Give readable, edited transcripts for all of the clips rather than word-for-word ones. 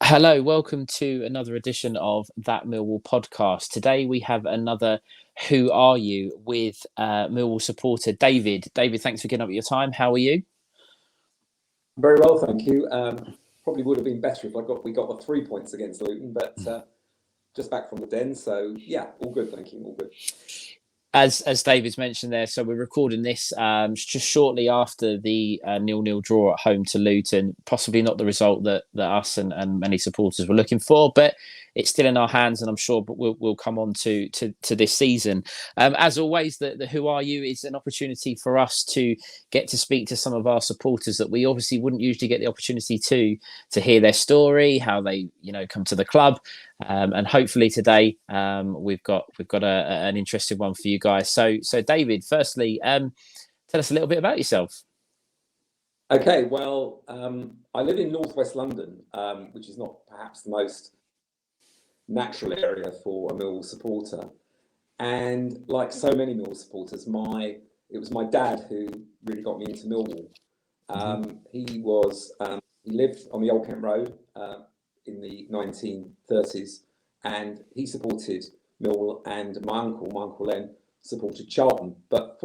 Hello, welcome to another edition of That Millwall podcast. Today we have another Who Are You with Millwall supporter David. David, thanks for getting up at your time. How are you? Very well, thank you. Probably would have been better if we got the 3 points against Luton, but just back from the den. So yeah, all good, thank you, all good. As David's mentioned there, so we're recording this just shortly after the 0-0 draw at home to Luton. Possibly not the result that us and many supporters were looking for, but it's still in our hands, and I'm sure we'll come on to this season. As always, the Who Are You is an opportunity for us to get to speak to some of our supporters that we obviously wouldn't usually get the opportunity to hear their story, how they come to the club. And hopefully today we've got an interesting one for you guys. So David, firstly, tell us a little bit about yourself. Okay, well, I live in northwest London, which is not perhaps the most natural area for a Millwall supporter. And like so many Millwall supporters, it was my dad who really got me into Millwall. He lived on the Old Kent Road in the 1930s, and he supported Millwall, and my uncle Len, supported Charlton. But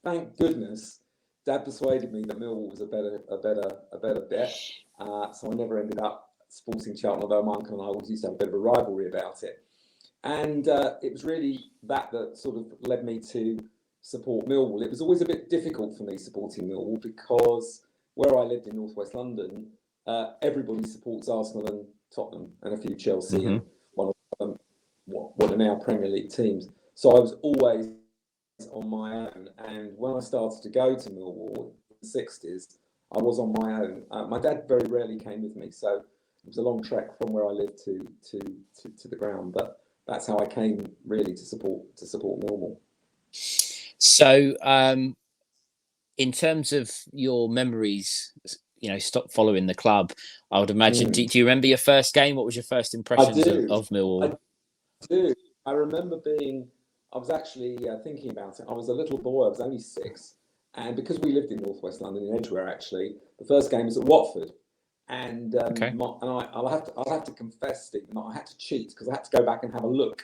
thank goodness, Dad persuaded me that Millwall was a better bet. So I never ended up supporting Charlton, although my uncle and I always used to have a bit of a rivalry about it. And it was really that sort of led me to support Millwall. It was always a bit difficult for me supporting Millwall because where I lived in northwest London, everybody supports Arsenal and Tottenham and a few Chelsea and one of them, what are now Premier League teams. So I was always on my own. And when I started to go to Millwall in the 60s, I was on my own. My dad very rarely came with me, so it was a long trek from where I lived to the ground. But that's how I came really to support Millwall. So in terms of your memories, stop following the club, I would imagine. Do you remember your first game? What was your first impressions of Millwall? I do. I remember I was actually thinking about it. I was a little boy. I was only 6. And because we lived in northwest London, in Edgware, actually, the first game was at Watford. And I'll have to confess, Stephen, that I had to cheat because I had to go back and have a look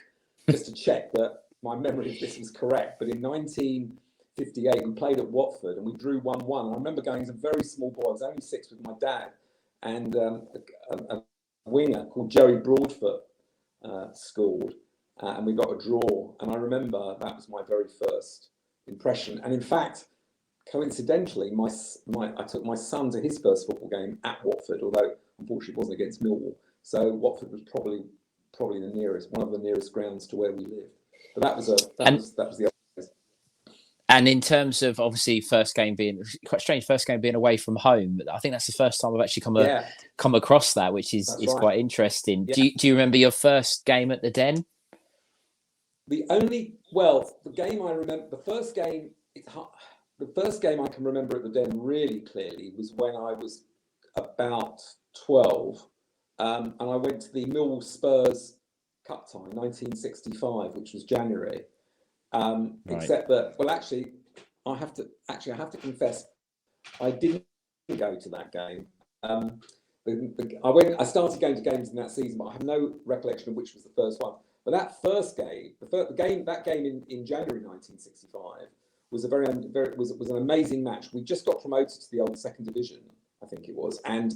just to check that my memory of this was correct. But in 1958, we played at Watford and we drew 1-1. I remember going as a very small boy. I was only 6 with my dad, and a winger called Joey Broadfoot scored, and we got a draw. And I remember that was my very first impression. And in fact, coincidentally, I took my son to his first football game at Watford, although unfortunately it wasn't against Millwall. So Watford was probably one of the nearest grounds to where we lived. But that was the other. And in terms of obviously first game being quite strange, first game being away from home, I think that's the first time I've actually come across that, which is right. Quite interesting. Yeah. Do you remember your first game at the Den? The game I remember, the first game I can remember at the Den really clearly was when I was about 12, and I went to the Millwall Spurs Cup tie, 1965, which was January. Right. Except that, I have to confess, I didn't go to that game. I started going to games in that season, but I have no recollection of which was the first one. But that first game, that game in January 1965 was was an amazing match. We just got promoted to the old second division, I think it was, and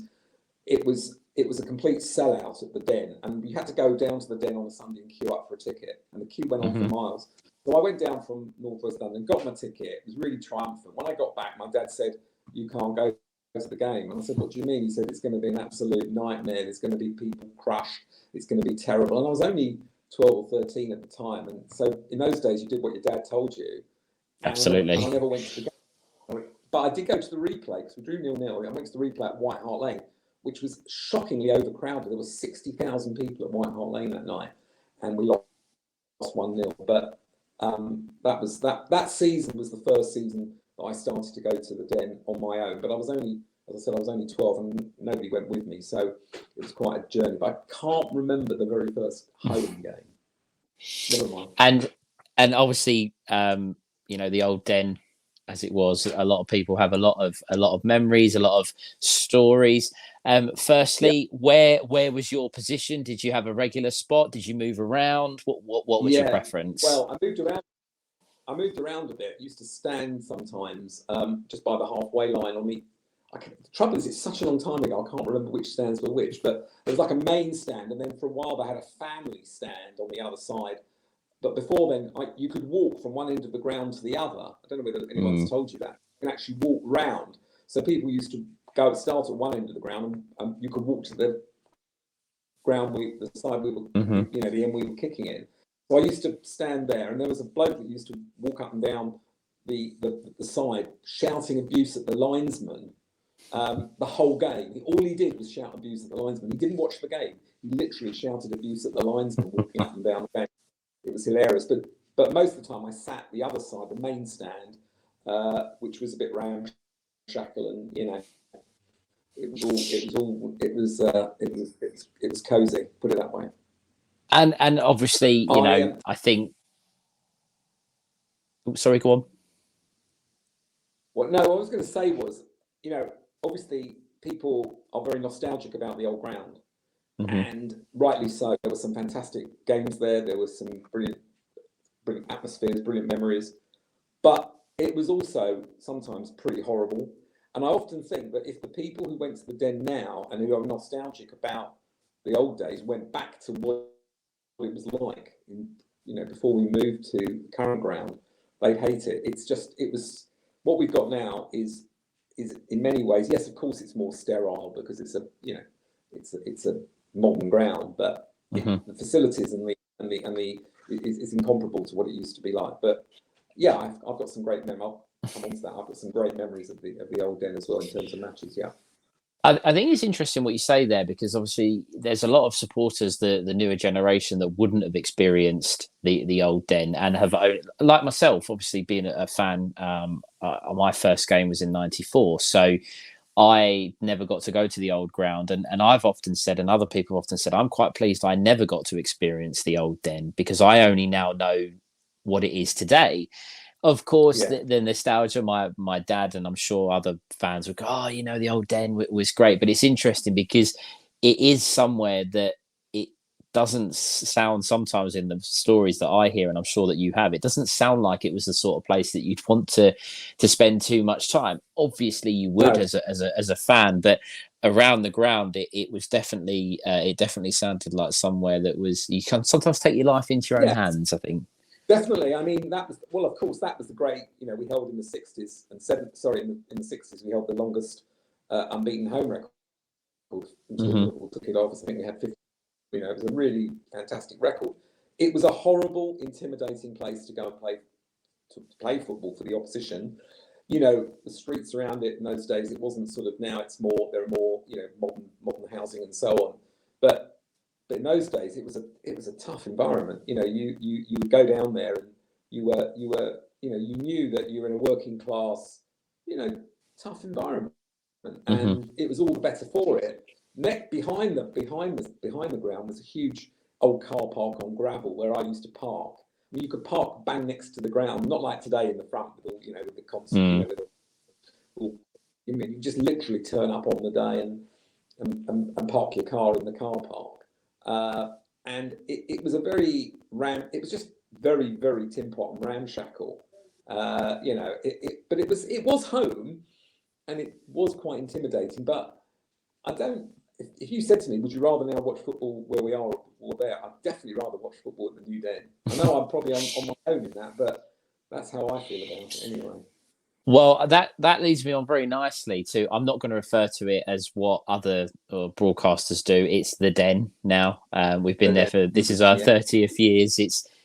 it was a complete sellout at the Den, and we had to go down to the Den on a Sunday and queue up for a ticket, and the queue went on for miles. So I went down from northwest London, got my ticket. It was really triumphant. When I got back, my dad said, "You can't go to the game." And I said, "What do you mean?" He said, "It's going to be an absolute nightmare. There's going to be people crushed. It's going to be terrible." And I was only 12 or 13 at the time, and so in those days, you did what your dad told you. Absolutely. And I never went to the game, but I did go to the replay because we drew 0-0. I went to the replay at White Hart Lane, which was shockingly overcrowded. There were 60,000 people at White Hart Lane that night, and we lost 1-0. But that season was the first season that I started to go to the Den on my own. But I was only 12, and nobody went with me, so it was quite a journey. But I can't remember the very first home game. Never mind. And obviously, the old Den as it was. A lot of people have a lot of memories, a lot of stories. Yeah, Firstly, where was your position? Did you have a regular spot? Did you move around? What was your yeah. preference? Well, I moved around. I moved around a bit. I used to stand sometimes just by the halfway line on the. The trouble is, it's such a long time ago. I can't remember which stands were which, but there was like a main stand, and then for a while they had a family stand on the other side. But before then, you could walk from one end of the ground to the other. I don't know whether anyone's Mm, told you that. You can actually walk round. So people used to go start at one end of the ground, and you could walk to the ground, the side we were, hmm the end we were kicking in. So I used to stand there, and there was a bloke that used to walk up and down the side, shouting abuse at the linesman the whole game. All he did was shout abuse at the linesman. He didn't watch the game. He literally shouted abuse at the linesman walking up and down the game. It was hilarious. But most of the time I sat the other side, the main stand, which was a bit ramshackle, and it was cozy. Put it that way. and obviously, I am. I think. Sorry, go on. What? No, what I was going to say was, obviously people are very nostalgic about the old ground, hmm and rightly so. There were some fantastic games there. There was some brilliant atmospheres, brilliant memories, but it was also sometimes pretty horrible. And I often think that if the people who went to the Den now and who are nostalgic about the old days went back to what it was like, before we moved to the current ground, they'd hate it. It was what we've got now is in many ways, yes, of course, it's more sterile because it's a modern ground, but hmm the facilities and the is incomparable to what it used to be like. But yeah, I've got some great memories. I'll come on to that. I've got some great memories of the old Den as well in terms of matches. Yeah. I think it's interesting what you say there because obviously there's a lot of supporters, the newer generation that wouldn't have experienced the old Den and have, like myself, obviously being a fan. My first game was in '94, so I never got to go to the old ground, and I've often said, and other people have often said, I'm quite pleased I never got to experience the old Den because I only now know what it is today. Of course, Yeah. the nostalgia. My dad and I'm sure other fans would go, "Oh, the old Den was great." But it's interesting because it is somewhere that it doesn't sound sometimes in the stories that I hear, and I'm sure that you have. It doesn't sound like it was the sort of place that you'd want to spend too much time. Obviously, you would No. as a fan, but around the ground, it was definitely it definitely sounded like somewhere that was you can sometimes take your life into your own Yeah. hands. I think. Definitely. I mean, that was well. Of course, that was the great. We held in the '60s and seven. Sorry, in the '60s, we held the longest unbeaten home record until hmm Liverpool took it off. I think we had 50. It was a really fantastic record. It was a horrible, intimidating place to go and play football for the opposition. The streets around it in those days. It wasn't sort of now. It's more. There are more. Modern housing and so on. But in those days, it was a tough environment. You would go down there and you knew that you were in a working class, tough environment, hmm and it was all the better for it. Behind the ground was a huge old car park on gravel where I used to park. I mean, you could park bang next to the ground, not like today in the front with all, with the concert, Mm. with all, you just literally turn up on the day and park your car in the car park. Uh, and it was it was just very, very tin pot and ramshackle. But it was home and it was quite intimidating. But I don't. If you said to me, "Would you rather now watch football where we are or there?" I'd definitely rather watch football at the New Den. I know I'm probably on my own in that, but that's how I feel about it anyway. Well, that leads me on very nicely to. I'm not going to refer to it as what other broadcasters do. It's the Den now. We've been But there then, for this is our yeah, 30th years.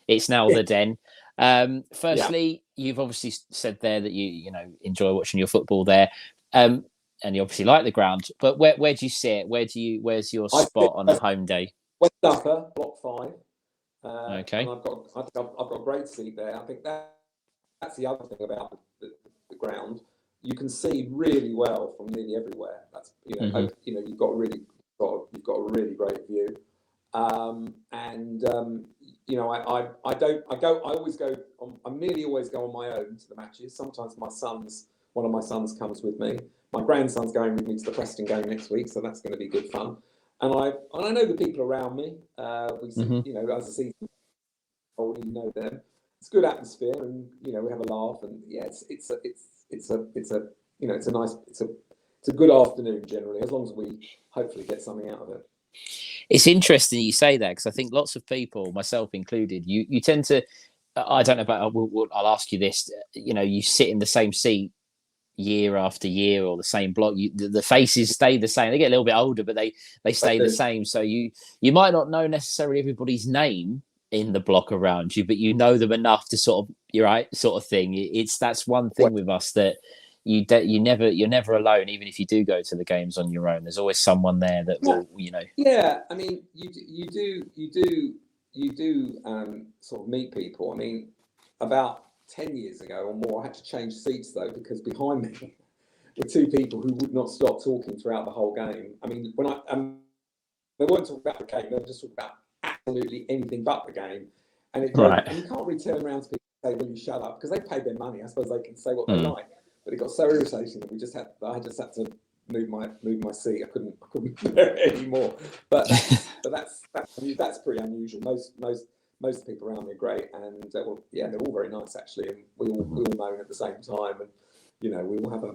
It's now the Den. yeah. Firstly, you've obviously said there that you enjoy watching your football there, and you obviously like the ground. But where do you sit? Where's your I sit spot on a home day? West Upper, Block 5. And Okay. I've got a great seat there. I think that's the other thing about the ground. You can see really well from nearly everywhere. That's hmm you've got a really great view, and you know, I always go on, I nearly always go on my own to the matches. Sometimes one of my sons comes with me. My grandson's going with me to the Preston game next week, so that's going to be good fun. And I know the people around me. We see, you know, as the season goes, you know them. It's good atmosphere, and you know, we have a laugh, and yeah, it's a you know, it's a good afternoon generally, as long as we hopefully get something out of it. It's interesting you say that, because I think lots of people, myself included, you tend to, I don't know about, I'll ask you this, you know, you sit in the same seat year after year, or the same block, the faces stay the same. They get a little bit older, but they stay the same. So you might not know necessarily everybody's name in the block around you, but you know them enough to sort of, you're right, sort of thing. That's one thing with us, that you're never alone. Even if you do go to the games on your own, there's always someone there that will, you know. Yeah, I mean, you do sort of meet people. I mean, about 10 years ago or more, I had to change seats though, because behind me were two people who would not stop talking throughout the whole game. I mean, when they weren't talking about the game, they were just talking about absolutely anything but the game. And and you can't really turn around to people and say, "Will you shut up?" Because they paid their money. I suppose they can say what they like. But it got so irritating that I just had to move my seat. I couldn't bear it anymore. But that's pretty unusual. Most people around me are great, and well, yeah, they're all very nice actually, and we all moan at the same time, and you know, we all have a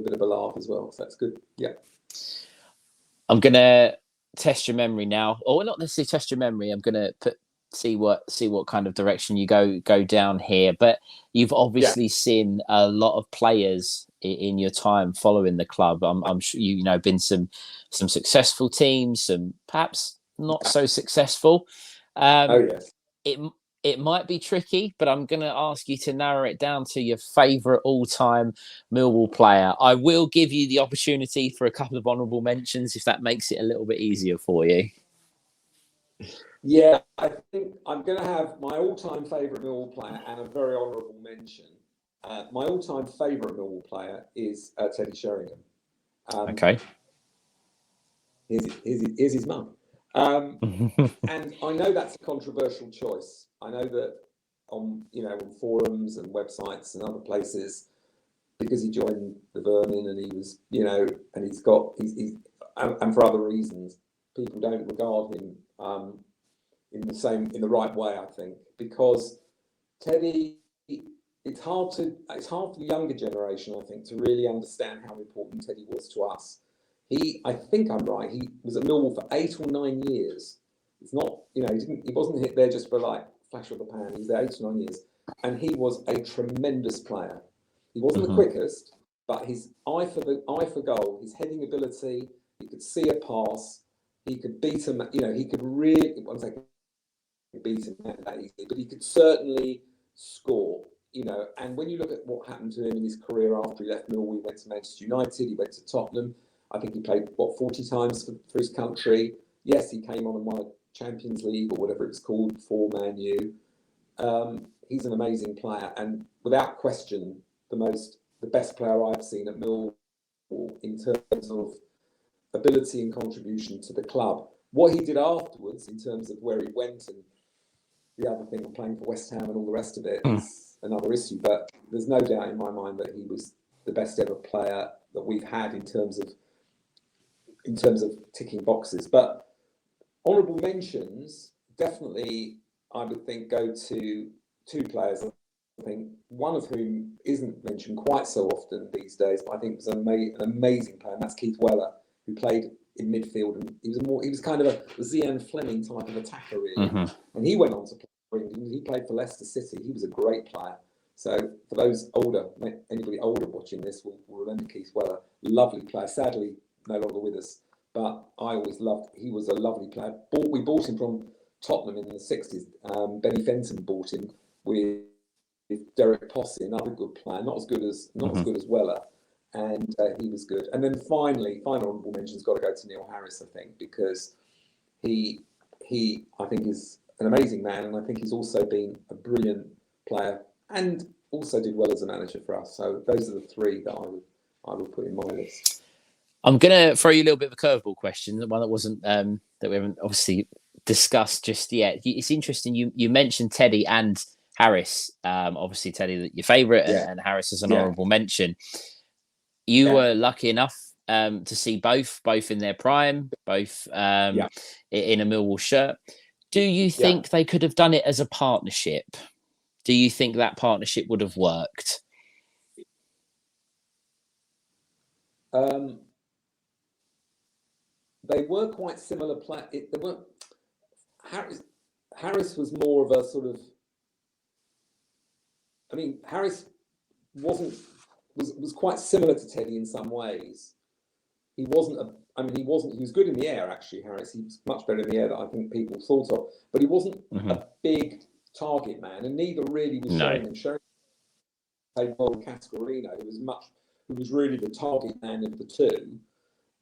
bit of a laugh as well. So that's good. Yeah. I'm gonna test your memory now, or not necessarily test your memory. I'm gonna see what kind of direction you go down here. But you've obviously seen a lot of players in your time following the club. I'm sure you know been some successful teams, some perhaps not so successful. Oh yes. It might be tricky, but I'm going to ask you to narrow it down to your favourite all-time Millwall player. I will give you the opportunity for a couple of honourable mentions if that makes it a little bit easier for you. Yeah, I think I'm going to have my all-time favourite Millwall player and a very honourable mention. My all-time favourite Millwall player is Teddy Sheringham. Okay. Here's his mum. And I know that's a controversial choice. I know that on forums and websites and other places, because he joined the Vermin and he was, and he's and for other reasons, people don't regard him in the right way. I think because Teddy, it's hard for the younger generation, I think, to really understand how important Teddy was to us. I think I'm right. He was at Millwall for 8 or 9 years. It's not, he wasn't hit there just for like flash of the pan. He was there 8 or 9 years, and he was a tremendous player. He wasn't the quickest, but his eye for goal, his heading ability, he could see a pass, he could beat him. He could really, once I beat him that easily, but he could certainly score. And when you look at what happened to him in his career after he left Millwall, he went to Manchester United, he went to Tottenham. I think he played 40 times for his country. Yes, he came on and won a Champions League or whatever it was called for Man U. He's an amazing player, and without question, the best player I've seen at Millwall in terms of ability and contribution to the club. What he did afterwards, in terms of where he went, and the other thing of playing for West Ham and all the rest of it, is another issue. But there's no doubt in my mind that he was the best ever player that we've had in terms of ticking boxes. But honourable mentions, definitely, I would think, go to two players. I think one of whom isn't mentioned quite so often these days, but I think was an amazing player, and that's Keith Weller, who played in midfield, and he was kind of a Zian Fleming type of attacker, really. And he went on to play for England. He played for Leicester City. He was a great player. So for those anybody older watching this will remember Keith Weller. Lovely player. Sadly, no longer with us. But I always he was a lovely player. We bought him from Tottenham in the 60s. Benny Fenton bought him with Derek Possey, another good player, not as good as Weller, and he was good. And then final honourable mention's got to go to Neil Harris, I think, because he I think is an amazing man, and I think he's also been a brilliant player and also did well as a manager for us. So those are the three that I would put in my list. I'm going to throw you a little bit of a curveball question, one that wasn't that we haven't obviously discussed just yet. It's interesting. You mentioned Teddy and Harris. Obviously, Teddy, your favourite, and Harris as an honourable mention. You were lucky enough to see both in their prime, both in a Millwall shirt. Do you think they could have done it as a partnership? Do you think that partnership would have worked? They were quite similar. Harris was more of a sort of. I mean, Harris was quite similar to Teddy in some ways. He wasn't he was good in the air, actually, Harris. He was much better in the air than I think people thought of. But he wasn't a big target man, and neither really was Sheringham. Sheringham played well with Cascarino, who was really the target man of the two.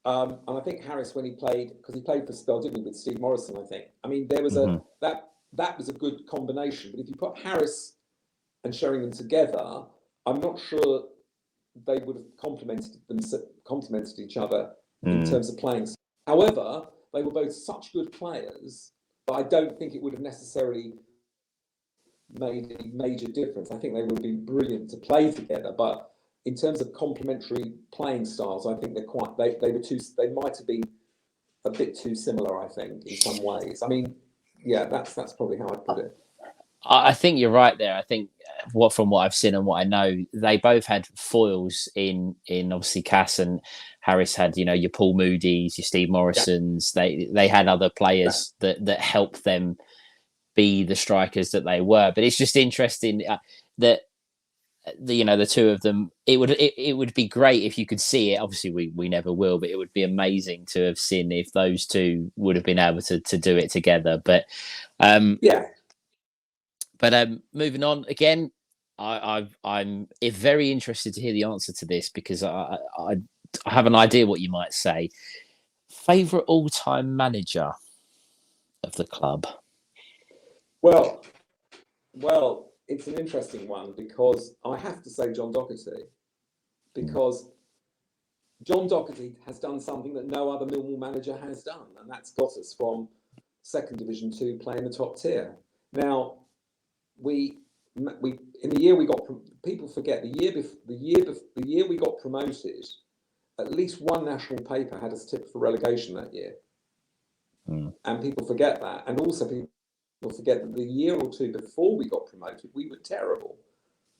And I think Harris, when he played, because he played for a spell, didn't he, with Steve Morrison, I think. I mean, there was that was a good combination. But if you put Harris and Sheringham together, I'm not sure they would have complemented each other in terms of playing. However, they were both such good players that I don't think it would have necessarily made any major difference. I think they would have been brilliant to play together, but in terms of complementary playing styles, I think they might have been a bit too similar, I think, in some ways. I mean, yeah, that's probably how I'd put it. I think you're right there. I think from what I've seen and what I know, they both had foils in obviously Cass, and Harris had, your Paul Moody's, your Steve Morrisons. They had other players that helped them be the strikers that they were. But it's just interesting that the two of them. It would be great if you could see it. Obviously, we never will, but it would be amazing to have seen if those two would have been able to do it together. But But moving on again, I'm very interested to hear the answer to this, because I have an idea what you might say. Favorite all-time manager of the club? Well, it's an interesting one, because I have to say John Docherty, because John Docherty has done something that no other Millwall manager has done, and that's got us from second division to playing the top tier. Now, we in the year we got, people forget, the year we got promoted, at least one national paper had us tipped for relegation that year, and people forget that. And also people forget that the year or two before we got promoted, we were terrible,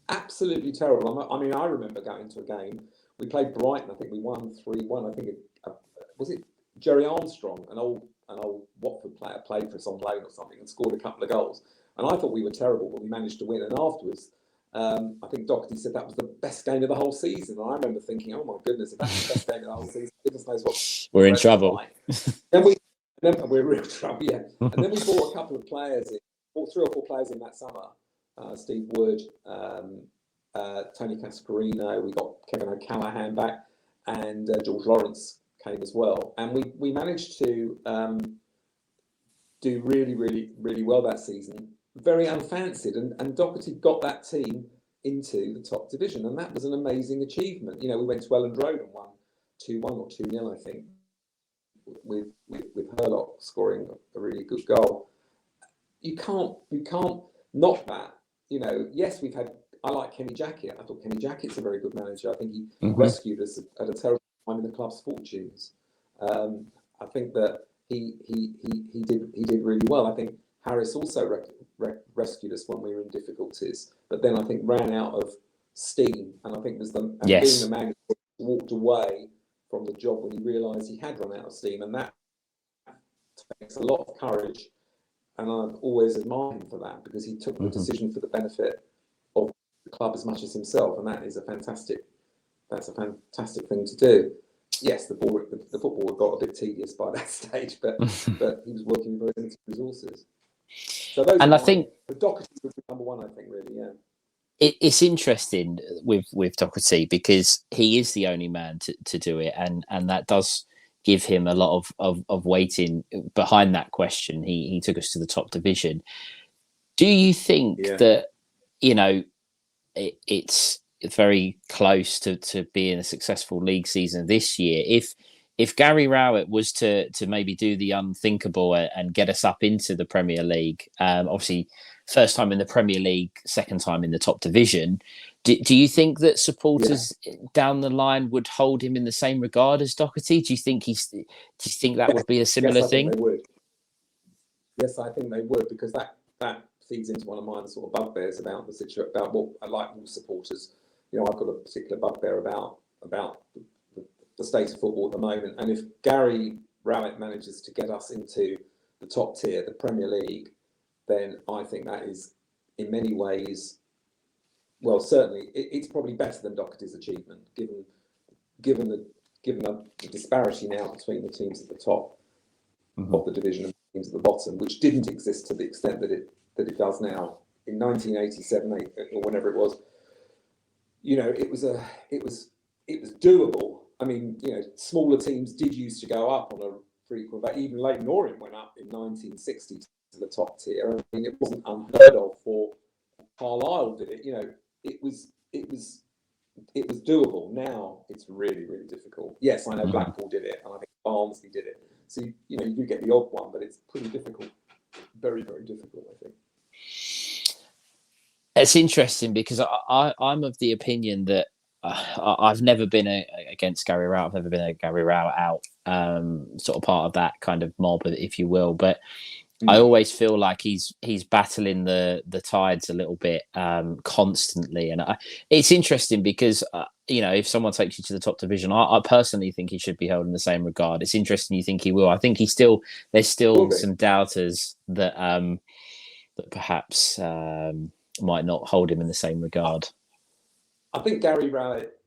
absolutely terrible. I mean, I remember going to a game. We played Brighton. I think we won 3-1. I think was it Jerry Armstrong, an old Watford player, played for us on loan or something and scored a couple of goals. And I thought we were terrible, but we managed to win. And afterwards, I think Docherty said that was the best game of the whole season. And I remember thinking, oh my goodness, if that's the best game of the whole season, goodness knows what we're in trouble. Then we're in real trouble, yeah. And then we bought a couple of players in, bought 3 or 4 players in that summer. Steve Wood, Tony Cascarino, we got Kevin O'Callaghan back, and George Lawrence came as well. And we managed to do really, really, really well that season. Very unfancied, and Docherty got that team into the top division, and that was an amazing achievement. We went to Elland Road and won 2-1 or 2-0, I think, with Hurlock scoring a really good goal. You can't knock that. Yes, we've had. I like Kenny Jackett. I thought Kenny Jackett's a very good manager. I think he rescued us at a terrible time in the club's fortunes. I think that he did really well. I think Harris also rescued us when we were in difficulties, but then I think ran out of steam, and I think being the man who walked away from the job when he realised he had run out of steam, and that takes a lot of courage, and I've always admired him for that, because he took the decision for the benefit of the club as much as himself, and that's a fantastic thing to do. Yes, the football got a bit tedious by that stage, but he was working with very limited resources. So I think the Docherty was number one. I think really, yeah. It's interesting with Docherty, because he is the only man to do it, and that does give him a lot of weighting behind that question. He took us to the top division. Do you think that it's very close to being a successful league season this year? If if Gary Rowett was to maybe do the unthinkable and get us up into the Premier League, obviously first time in the Premier League, second time in the top division, do you think that supporters down the line would hold him in the same regard as Doherty? Do you think that would be a similar yes, I thing? think they would. Yes, I think they would, because that feeds into one of my sort of bugbears about the situation, about what I like all supporters. You know, I've got a particular bugbear about the state of football at the moment. And if Gary Rowett manages to get us into the top tier, the Premier League, then I think that is in many ways, well, certainly it's probably better than Doherty's achievement, given the disparity now between the teams at the top of the division and the teams at the bottom, which didn't exist to the extent that it does now. In 1987, or whenever it was, you know, it was doable. I mean, you know, smaller teams did used to go up on a frequent, but even Leighton Orient went up in 1960 to the top tier. I mean, it wasn't unheard of for Carlisle did it. You know, it was doable. Now it's really, really difficult. Yes, I know Blackpool did it, and I think Barnsley did it. So you know, you do get the odd one, but it's pretty difficult. Very, very difficult, I think. It's interesting because I'm of the opinion that I've never been against Gary Rowett. I've never been a Gary Rowett out sort of part of that kind of mob, if you will. But I always feel like he's battling the tides a little bit constantly, and it's interesting because you know, if someone takes you to the top division, I personally think he should be held in the same regard. It's interesting you think he will. I think there's still some doubters that that perhaps might not hold him in the same regard. I think Gary Rowett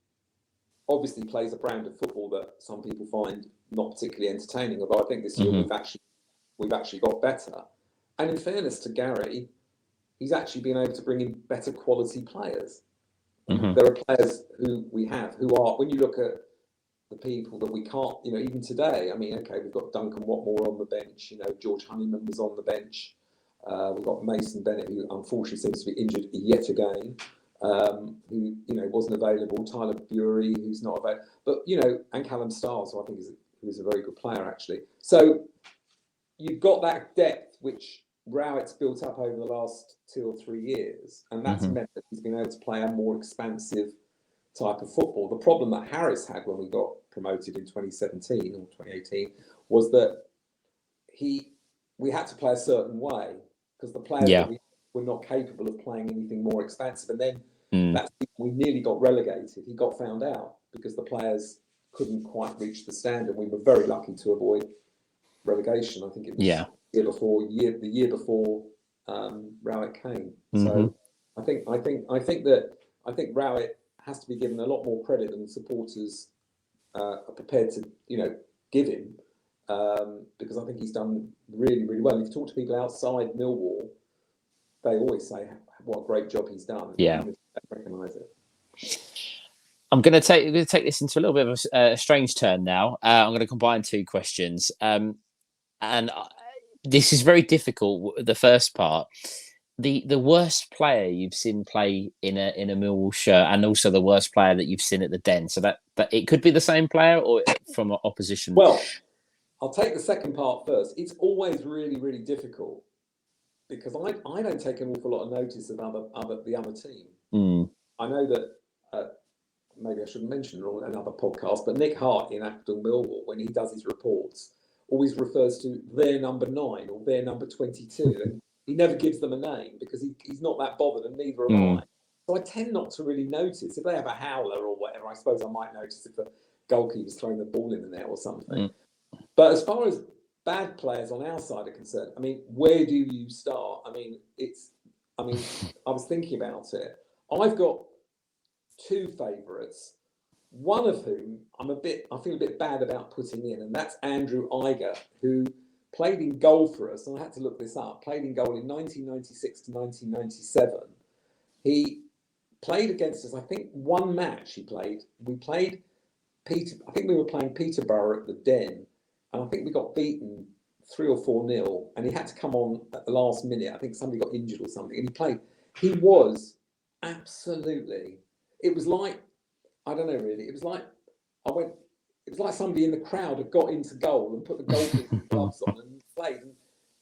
obviously plays a brand of football that some people find not particularly entertaining. Although I think this year we've actually got better. And in fairness to Gary, he's actually been able to bring in better quality players. There are players who we have who are, when you look at the people that we can't, you know, even today, I mean, okay, we've got Duncan Watmore on the bench, you know, George Honeyman was on the bench. We've got Mason Bennett, who unfortunately seems to be injured yet again, who, you know, wasn't available. Tyler Bury, who's not available. But, you know, and Callum Stiles, who I think is a very good player, actually. So you've got that depth, which Rowett's built up over the last 2 or 3 years, and that's meant that he's been able to play a more expansive type of football. The problem that Harris had when we got promoted in 2017 or 2018 was that we had to play a certain way because the players that we were not capable of playing anything more expansive, and then we nearly got relegated. He got found out because the players couldn't quite reach the standard. We were very lucky to avoid relegation. I think it was the year before Rowett came. So I think Rowett has to be given a lot more credit than the supporters are prepared to, you know, give him, because I think he's done really, really well. If you talk to people outside Millwall, they always say what a great job he's done. Yeah, recognise it. I'm going to take this into a little bit of a strange turn now. I'm going to combine two questions, and this is very difficult. The first part, the worst player you've seen play in a Millwall shirt, and also the worst player that you've seen at the Den. So that it could be the same player or from an opposition. Well, I'll take the second part first. It's always really, really difficult because I don't take an awful lot of notice of the other team. I know that maybe I shouldn't mention it on another podcast, but Nick Hart in Acton Millwall, when he does his reports, always refers to their number 9 or their number 22, and he never gives them a name because he's not that bothered, and neither am I. So I tend not to really notice if they have a howler or whatever. I suppose I might notice if the goalkeeper's throwing the ball in the net or something. But as far as bad players on our side are concerned, I mean, where do you start? I mean, I was thinking about it. I've got 2 favourites, one of whom I feel a bit bad about putting in, and that's Andrew Iger, who played in goal for us, and I had to look this up, played in goal in 1996 to 1997. He played against us, I think, one match he played. We played I think we were playing Peterborough at the Den, and I think we got beaten 3 or 4-0, and he had to come on at the last minute. I think somebody got injured or something, and he played. He was absolutely, it was like, I don't know really, it was like I went it was like somebody in the crowd had got into goal and put the goalkeeper gloves on and played. And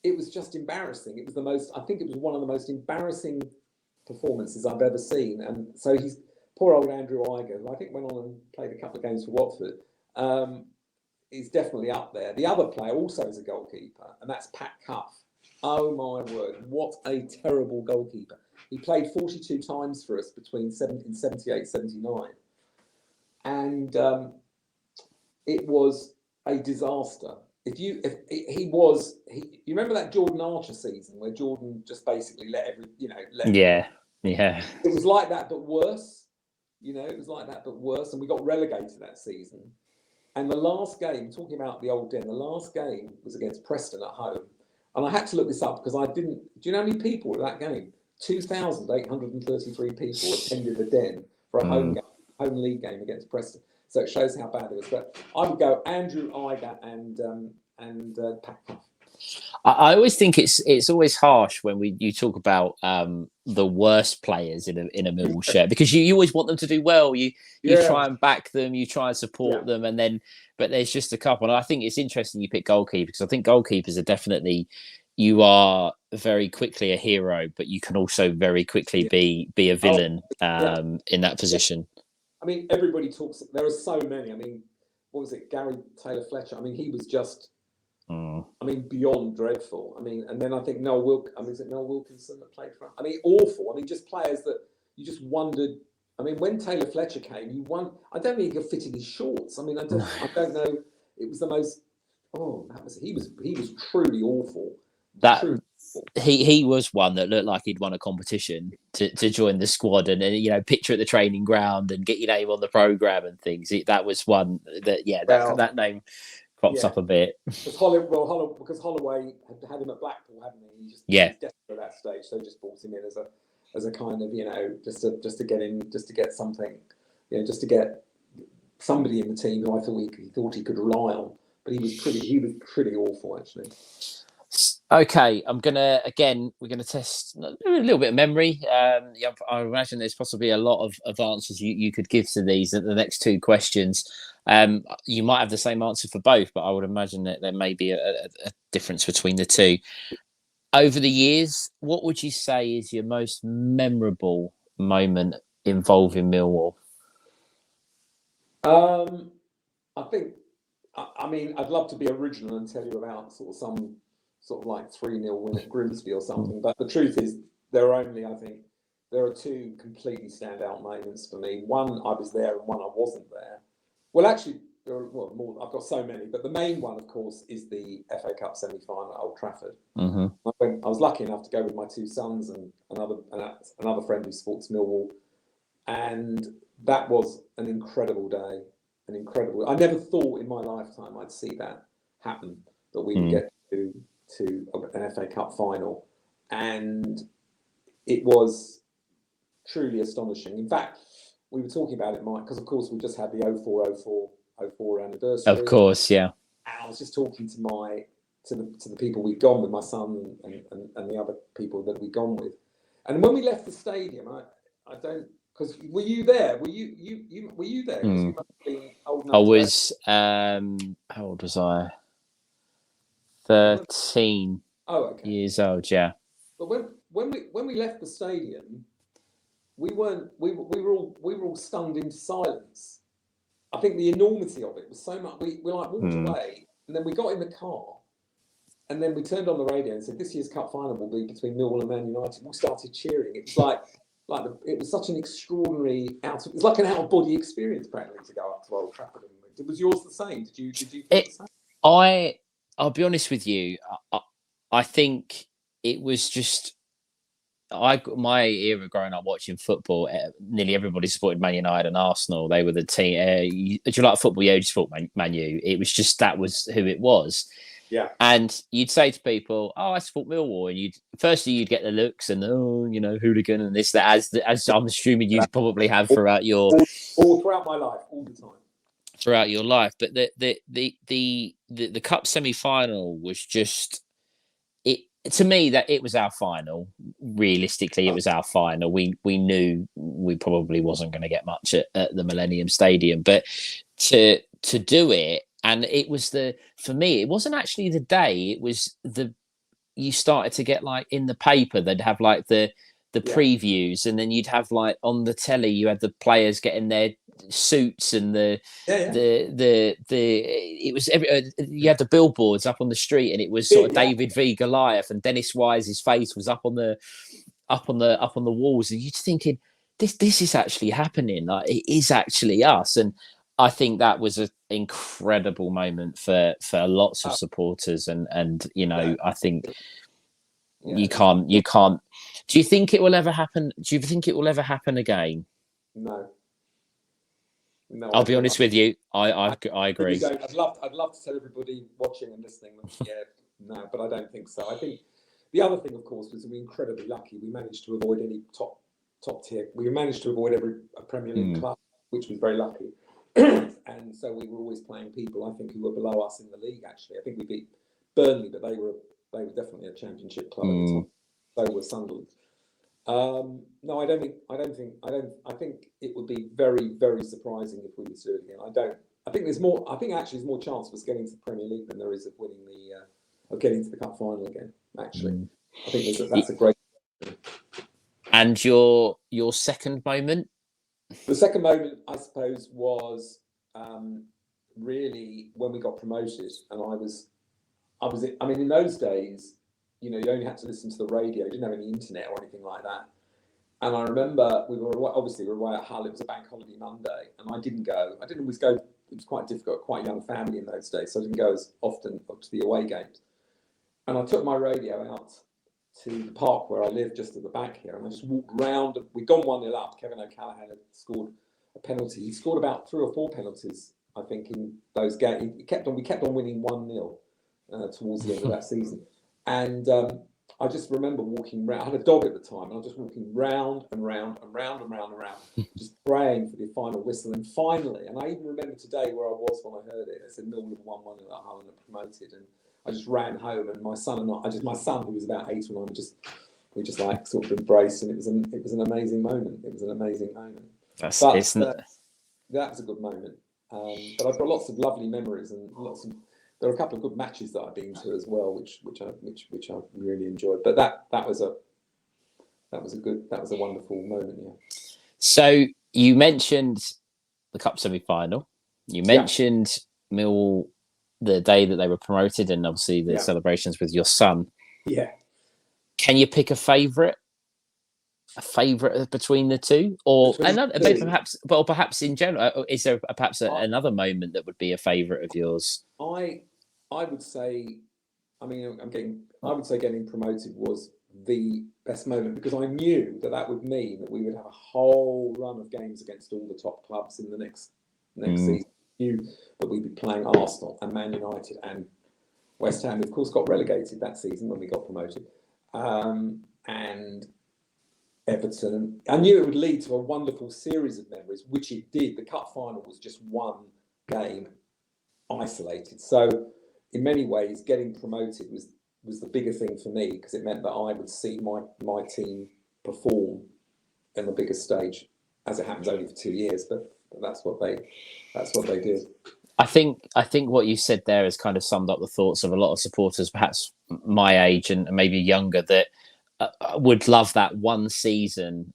it was just embarrassing. It was I think it was one of the most embarrassing performances I've ever seen. And so poor old Andrew Iger, who I think went on and played a couple of games for Watford, is definitely up there. The other player also is a goalkeeper, and that's Pat Cuff. Oh my word, what a terrible goalkeeper. He played 42 times for us in 78, 79. And it was a disaster. You remember that Jordan Archer season where Jordan just basically let Yeah. It was like that, but worse. It was like that, but worse. And we got relegated that season. And the last game, talking about the old den, the last game was against Preston at home. And I had to look this up because I didn't. Do you know how many people at that game? 2,833 people attended the den for a home league game against Preston. So it shows how bad it was. But I would go Andrew Iger and Pat Cuff. I always think it's always harsh when you talk about the worst players in a Millwall shirt, because you always want them to do well. You try and back them, you try and support them, but there's just a couple. And I think it's interesting you pick goalkeeper, because I think goalkeepers are definitely, you are very quickly a hero, but you can also very quickly be a villain in that position. I mean, everybody talks. There are so many. I mean, what was it? Gary Taylor Fletcher. I mean, he was just. I mean, beyond dreadful. I mean, and then I think is it Noel Wilkinson that played for? I mean, awful. I mean, just players that you just wondered. I mean, when Taylor Fletcher came, I don't think he could fit in his shorts. I mean, I don't know. It was the most. He was truly awful. He was one that looked like he'd won a competition to join the squad, and picture at the training ground and get your name on the programme and things. That was one that that name crops up a bit. Because Holloway had him at Blackpool, hadn't he? He was desperate at that stage, so just brought him in as a kind of just to get him, just to get something, just to get somebody in the team who I thought he thought he could rely on. But he was pretty awful, actually. Okay, we're gonna test a little bit of memory. I imagine there's possibly a lot of answers you could give to these at the next two questions. You might have the same answer for both, but I would imagine that there may be a difference between the two. Over the years, what would you say is your most memorable moment involving Millwall? I think, I mean, I'd love to be original and tell you about some like 3-0 win at Grimsby or something. But the truth is, there are two completely standout moments for me. One, I was there, and one, I wasn't there. Well, actually, there are more. I've got so many, but the main one, of course, is the FA Cup semi-final at Old Trafford. Mm-hmm. I was lucky enough to go with my two sons and another friend who supports Millwall, and that was an incredible day. I never thought in my lifetime I'd see that happen, that we would get to an FA Cup final, and it was truly astonishing. In fact, we were talking about it, Mike, because of course we just had the 04 anniversary. Of course, yeah. And I was just talking to the people we'd gone with, my son and the other people that we'd gone with, and when we left the stadium, I don't. Because were you there? Were you there? You must have been old enough. I was. How old was I? 13 years old. Yeah. But when we left the stadium, we were all stunned into silence. I think the enormity of it was so much. We walked away, and then we got in the car, and then we turned on the radio and said, "This year's cup final will be between Millwall and Man United." We started cheering. It was it was such an extraordinary it was like an out-of-body experience, practically, to go up to Old Trafford. Was yours the same? Did you feel the same? I'll be honest with you. I think it was just my era growing up watching football. Nearly everybody supported Man United and Arsenal. They were the team. Do you like football? Yeah, you just support Man U. It was just, that was who it was. Yeah. And you'd say to people, "Oh, I support Millwall," and you'd get the looks and hooligan and this, that, as I'm assuming you probably have throughout your all throughout my life, all the time. Throughout your life. But the cup semi-final was just it to me, that it was our final. Realistically, it was our final. We knew we probably wasn't going to get much at the Millennium Stadium, but to to do it. And it was for me, it wasn't actually the day, it was you started to get like in the paper, they'd have like the Yeah, previews, and then you'd have like on the telly, you had the players getting their suits and yeah, it was you had the billboards up on the street, and it was yeah, sort of yeah. David v Goliath, and Dennis Wise's face was up on the walls, and you're thinking, this is actually happening. Like, it is actually us. And I think that was an incredible moment for lots of Uh, supporters, and yeah, I think yeah. you can't. Do you think it will ever happen? Do you think it will ever happen again? No, no, I'll be honest with you. I really agree. don't. I'd love to tell everybody watching and listening that, yeah, no, but I don't think so. I think the other thing, of course, was we were incredibly lucky. We managed to avoid any top tier. We managed to avoid every Premier League club, which was very lucky. And so we were always playing people, I think, who were below us in the league. Actually, I think we beat Burnley, but they were definitely a Championship club at the time. So were Sunderland. No, I don't think. I think it would be very, very surprising if we were to do it again. I don't. I think there's more. I think actually there's more chance of us getting to the Premier League than there is of winning of getting to the cup final again. Actually, I think that's a great. And your second moment? The second moment, I suppose, was really when we got promoted, and I mean, in those days, you only had to listen to the radio. You didn't have any internet or anything like that. And I remember we were away at Hull. It was a bank holiday Monday, and I didn't go. I didn't always go. It was quite difficult. Quite a young family in those days, so I didn't go as often to the away games. And I took my radio out to the park where I live, just at the back here, and I just walked round. We'd gone 1-0 up. Kevin O'Callaghan had scored a penalty. He scored about 3 or 4 penalties, I think, in those games. We kept on winning 1-0 towards the end of that season. And I just remember walking round. I had a dog at the time, and I was just walking round and round and round and round and round, just praying for the final whistle. And finally, and I even remember today where I was when I heard it. It said Millwall 1-1 at Hull and promoted. And I just ran home, and my son, who was about 8 or 9, we just like sort of embraced, and it was an amazing moment. It was an amazing moment. That was a good moment. But I've got lots of lovely memories, and there are a couple of good matches that I've been to as well, which I really enjoyed. But that was a wonderful moment. Yeah. So you mentioned the cup semi-final. You mentioned Millwall, the day that they were promoted, and obviously the celebrations with your son. Yeah. Can you pick a favourite between the two, or perhaps in general? Is there perhaps another moment that would be a favourite of yours? I would say, I would say getting promoted was the best moment, because I knew that would mean that we would have a whole run of games against all the top clubs in the next season. I knew that we'd be playing Arsenal and Man United and West Ham, of course, got relegated that season when we got promoted, and Everton. I knew it would lead to a wonderful series of memories, which it did. The cup final was just one game isolated. So in many ways, getting promoted was the bigger thing for me, because it meant that I would see my team perform in the biggest stage. As it happens, only for 2 years, but that's what they did. I think what you said there has kind of summed up the thoughts of a lot of supporters, perhaps my age and maybe younger, that would love that one season.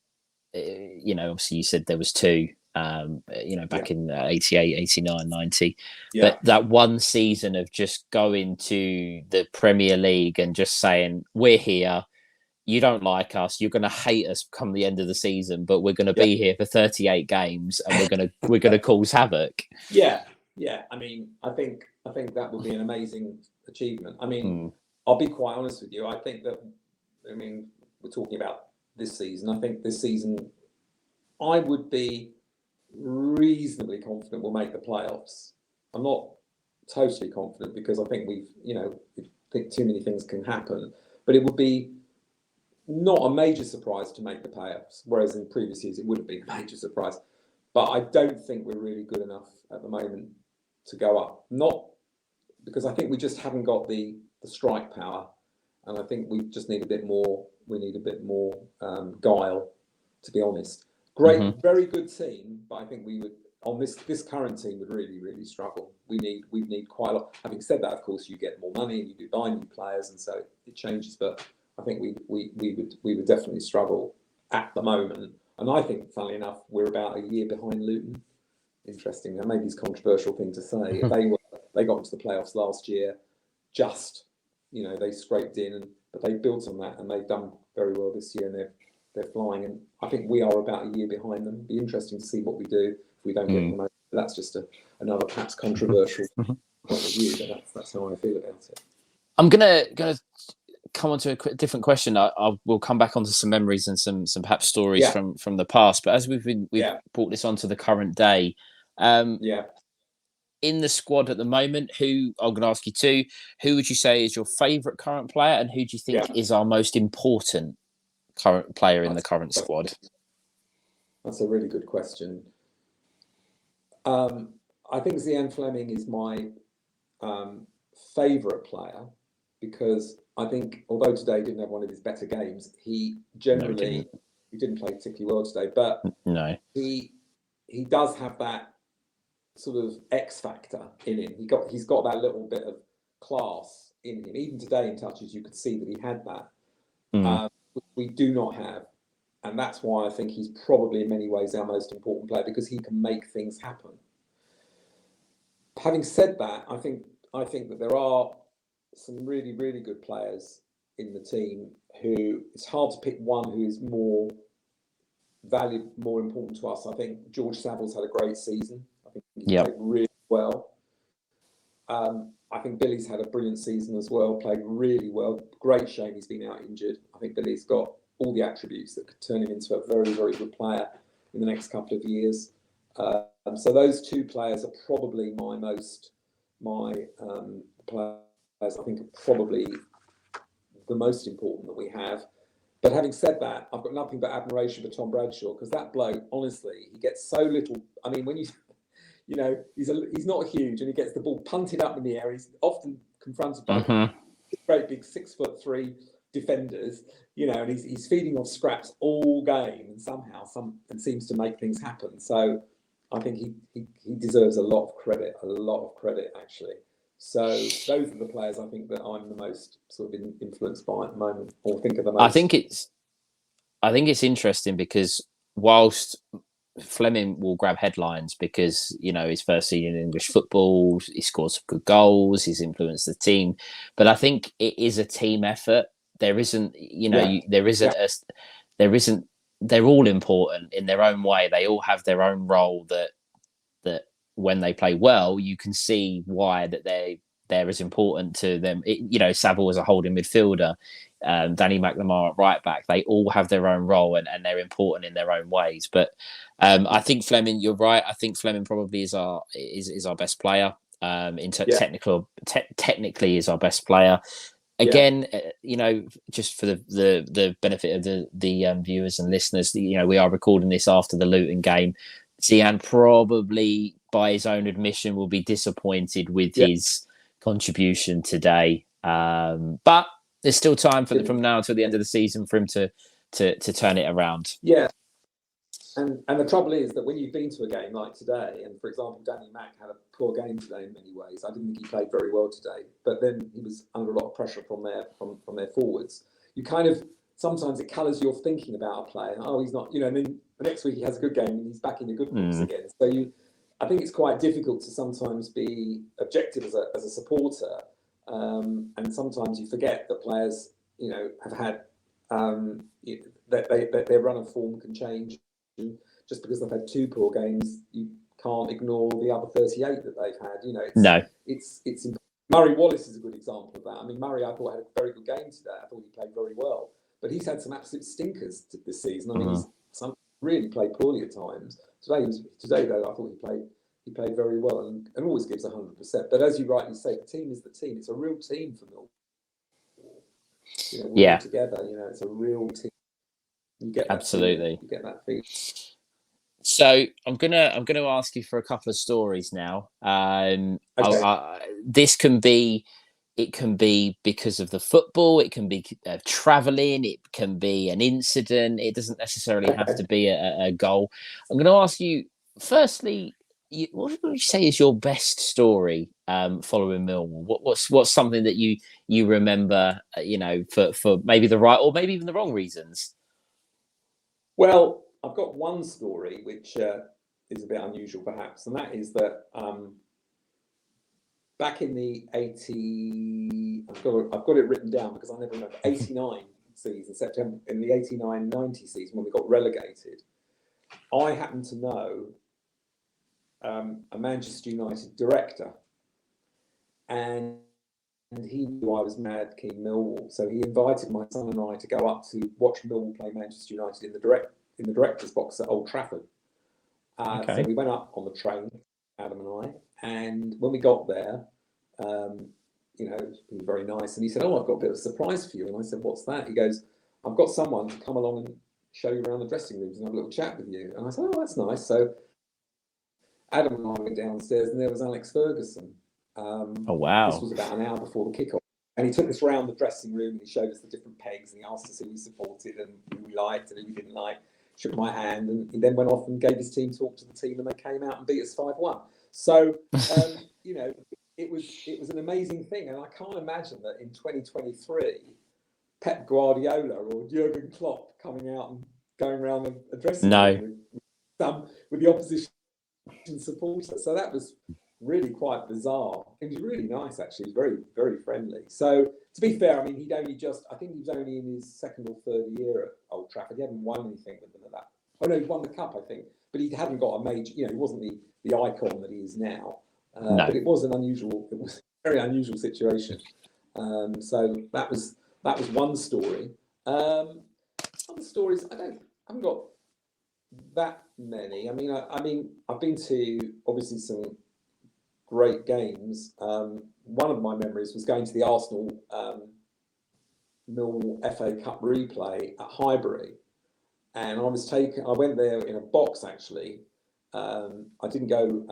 Obviously you said there was 2. Back in 88, 89, 90. Yeah. But that one season of just going to the Premier League and just saying, we're here, you don't like us, you're going to hate us come the end of the season, but we're going to be here for 38 games, and we're going to cause havoc. Yeah. I mean, I think that would be an amazing achievement. I mean, I'll be quite honest with you. I think that, we're talking about this season. I think this season, I would be reasonably confident we'll make the playoffs. I'm not totally confident, because I think we think too many things can happen, but it would be not a major surprise to make the playoffs, whereas in previous years it would have been a major surprise. But I don't think we're really good enough at the moment to go up. Not because I think we just haven't got the strike power, and I think we just need a bit more. We need a bit more guile, to be honest. Great, very good team, but I think we would on this current team would really struggle. We need quite a lot. Having said that, of course, you get more money and you do buy new players, and so it changes. But I think we would definitely struggle at the moment. And I think, funnily enough, we're about a year behind Luton. Interesting. That maybe is a controversial thing to say. They got into the playoffs last year, just they scraped in, but they built on that and they've done very well this year, and they're flying. And I think we are about a year behind them. It'd be interesting to see what we do if we don't get promoted. That's just another perhaps controversial point of view, but that's how I feel about it. I'm gonna come on to a different question. I will come back onto some memories and some perhaps stories from the past. But as we've brought this onto the current day, in the squad at the moment, who I'm going to ask you to, who would you say is your favourite current player, and who do you think is our most important current player in the current squad? That's a really good question. I think Zian Fleming is my favourite player, because I think, although today didn't have one of his better games, he generally he didn't play particularly well today, but he does have that sort of X factor in him. He's got that little bit of class in him. Even today in touches, you could see that he had that. Which we do not have, and that's why I think he's probably in many ways our most important player, because he can make things happen. Having said that, I think that there are some really good players in the team who it's hard to pick one who is more valued, more important to us. I think George Saville's had a great season. I think he's played really well. I think Billy's had a brilliant season as well, played really well. Great shame he's been out injured. I think Billy's got all the attributes that could turn him into a very good player in the next couple of years. So those two players are probably my players. I think are probably the most important that we have. But having said that, I've got nothing but admiration for Tom Bradshaw, because that bloke, honestly, he gets so little. I mean, when he's not huge, and he gets the ball punted up in the air. He's often confronted by great big 6'3" defenders, and he's feeding off scraps all game, and somehow seems to make things happen. So I think he deserves a lot of credit actually. So those are the players I think that I'm the most sort of influenced by at the moment, or think of the most. I think it's interesting, because whilst Fleming will grab headlines because his first season in English football, he scored some good goals, he's influenced the team, but I think it is a team effort. There isn't, they're all important in their own way. They all have their own role that when they play well, you can see why that they're as important to them. Saville as a holding midfielder, Danny McNamara at right back, they all have their own role and they're important in their own ways. But I think Fleming, you're right. I think Fleming probably is our best player. Technically is our best player. Again, just for the benefit of the viewers and listeners, we are recording this after the Luton game. Zian probably, by his own admission, will be disappointed with his contribution today. But there's still time from now until the end of the season for him to turn it around. Yeah. And the trouble is that when you've been to a game like today, and for example, Danny Mack had a poor game today in many ways. I didn't think he played very well today, but then he was under a lot of pressure from their forwards. You kind of, sometimes it colours your thinking about a player. Oh, he's not, and then the next week he has a good game and he's back in the good books again. So I think it's quite difficult to sometimes be objective as a supporter, and sometimes you forget that players, have had that their run of form can change. Just because they've had two poor games, you can't ignore the other 38 that they've had. It's Murray Wallace is a good example of that. I mean, Murray, I thought, had a very good game today. I thought he played very well, but he's had some absolute stinkers this season. I mean, he's really played poorly at times. Today though, I thought he played very well and always gives 100%. But as you rightly say, the team is the team. It's a real team for Millwall. We're all together. It's a real team. You get that absolutely. You get that feeling. So I'm gonna ask you for a couple of stories now. This can be because of the football. It can be traveling. It can be an incident. It doesn't necessarily have to be a goal. I'm going to ask you firstly, what would you say is your best story following Millwall? What's something that you remember? For maybe the right or maybe even the wrong reasons. Well, I've got one story which is a bit unusual, perhaps, and that is that back in the 80, I've got it written down because I never remember, 89 season, September, in the 89-90 season when we got relegated, I happened to know a Manchester United director, and he knew I was mad keen Millwall, so he invited my son and I to go up to watch Millwall play Manchester United in the director's box at Old Trafford. So we went up on the train, Adam and I, and when we got there, he was very nice, and he said, "Oh, I've got a bit of a surprise for you." And I said, "What's that?" He goes, "I've got someone to come along and show you around the dressing rooms and have a little chat with you." And I said, "Oh, that's nice." So Adam and I went downstairs, and there was Alex Ferguson. Oh wow! This was about an hour before the kickoff, and he took us around the dressing room and he showed us the different pegs, and he asked us who we supported and who we liked and who we didn't like. Shook my hand, and he then went off and gave his team talk to the team, and they came out and beat us 5-1. So it was an amazing thing, and I can't imagine that in 2023, Pep Guardiola or Jurgen Klopp coming out and going around a dressing room with the opposition supporters. So that was really quite bizarre. It was really nice, actually. He was very, very friendly. So to be fair, I mean, I think he was only in his second or third year at Old Trafford. He hadn't won anything with them at that. Oh no, he won the cup, I think, but he hadn't got a major. He wasn't the icon that he is now. No. But it was a very unusual situation. So that was one story. Other stories, I haven't got that many. I mean, I've been to obviously some great games. One of my memories was going to the Arsenal Millwall FA Cup replay at Highbury, and I went there in a box actually. I didn't go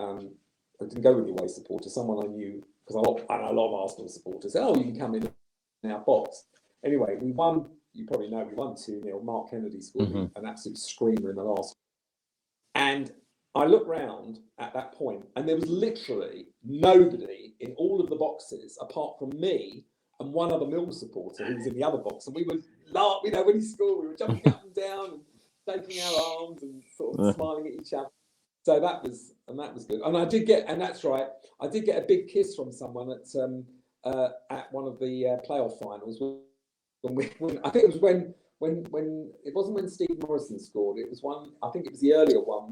with the away supporter. Someone I knew, because I know a lot of Arsenal supporters said, "Oh, you can come in our box." Anyway, we won. You probably know we won 2-0. Mark Kennedy scored an absolute screamer in the last. And I looked round at that point, and there was literally nobody in all of the boxes apart from me and one other Mill supporter who was in the other box. And we were laughing, when he scored, we were jumping up and down and shaking our arms and sort of smiling at each other. So that was good. And I did get a big kiss from someone at one of the playoff finals. I think it was when it wasn't when Steve Morrison scored. It was I think it was the earlier one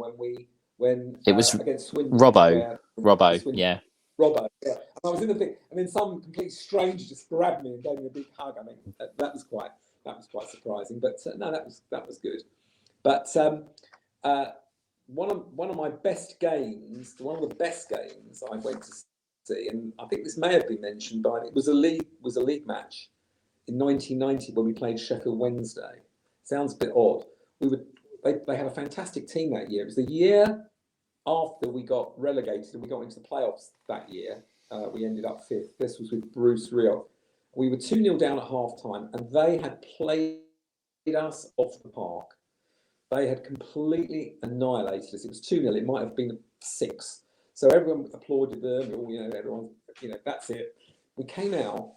when it was against Swindon. Robbo, yeah. Robbo, yeah. And I was in the thing, and then some complete stranger just grabbed me and gave me a big hug. I mean, that was quite surprising. But no, that was good. But one of my best games, one of the best games I went to see, and I think this may have been mentioned, but it was a league match in 1990 when we played Sheffield Wednesday. Sounds a bit odd. They had a fantastic team that year. It was the year after we got relegated and we got into the playoffs that year. We ended up 5th. This was with Bruce Rioch. We were 2-0 down at half time, and they had played us off the park. They had completely annihilated us. It was 2-0. It might have been 6. So everyone applauded them. Everyone, that's it. We came out.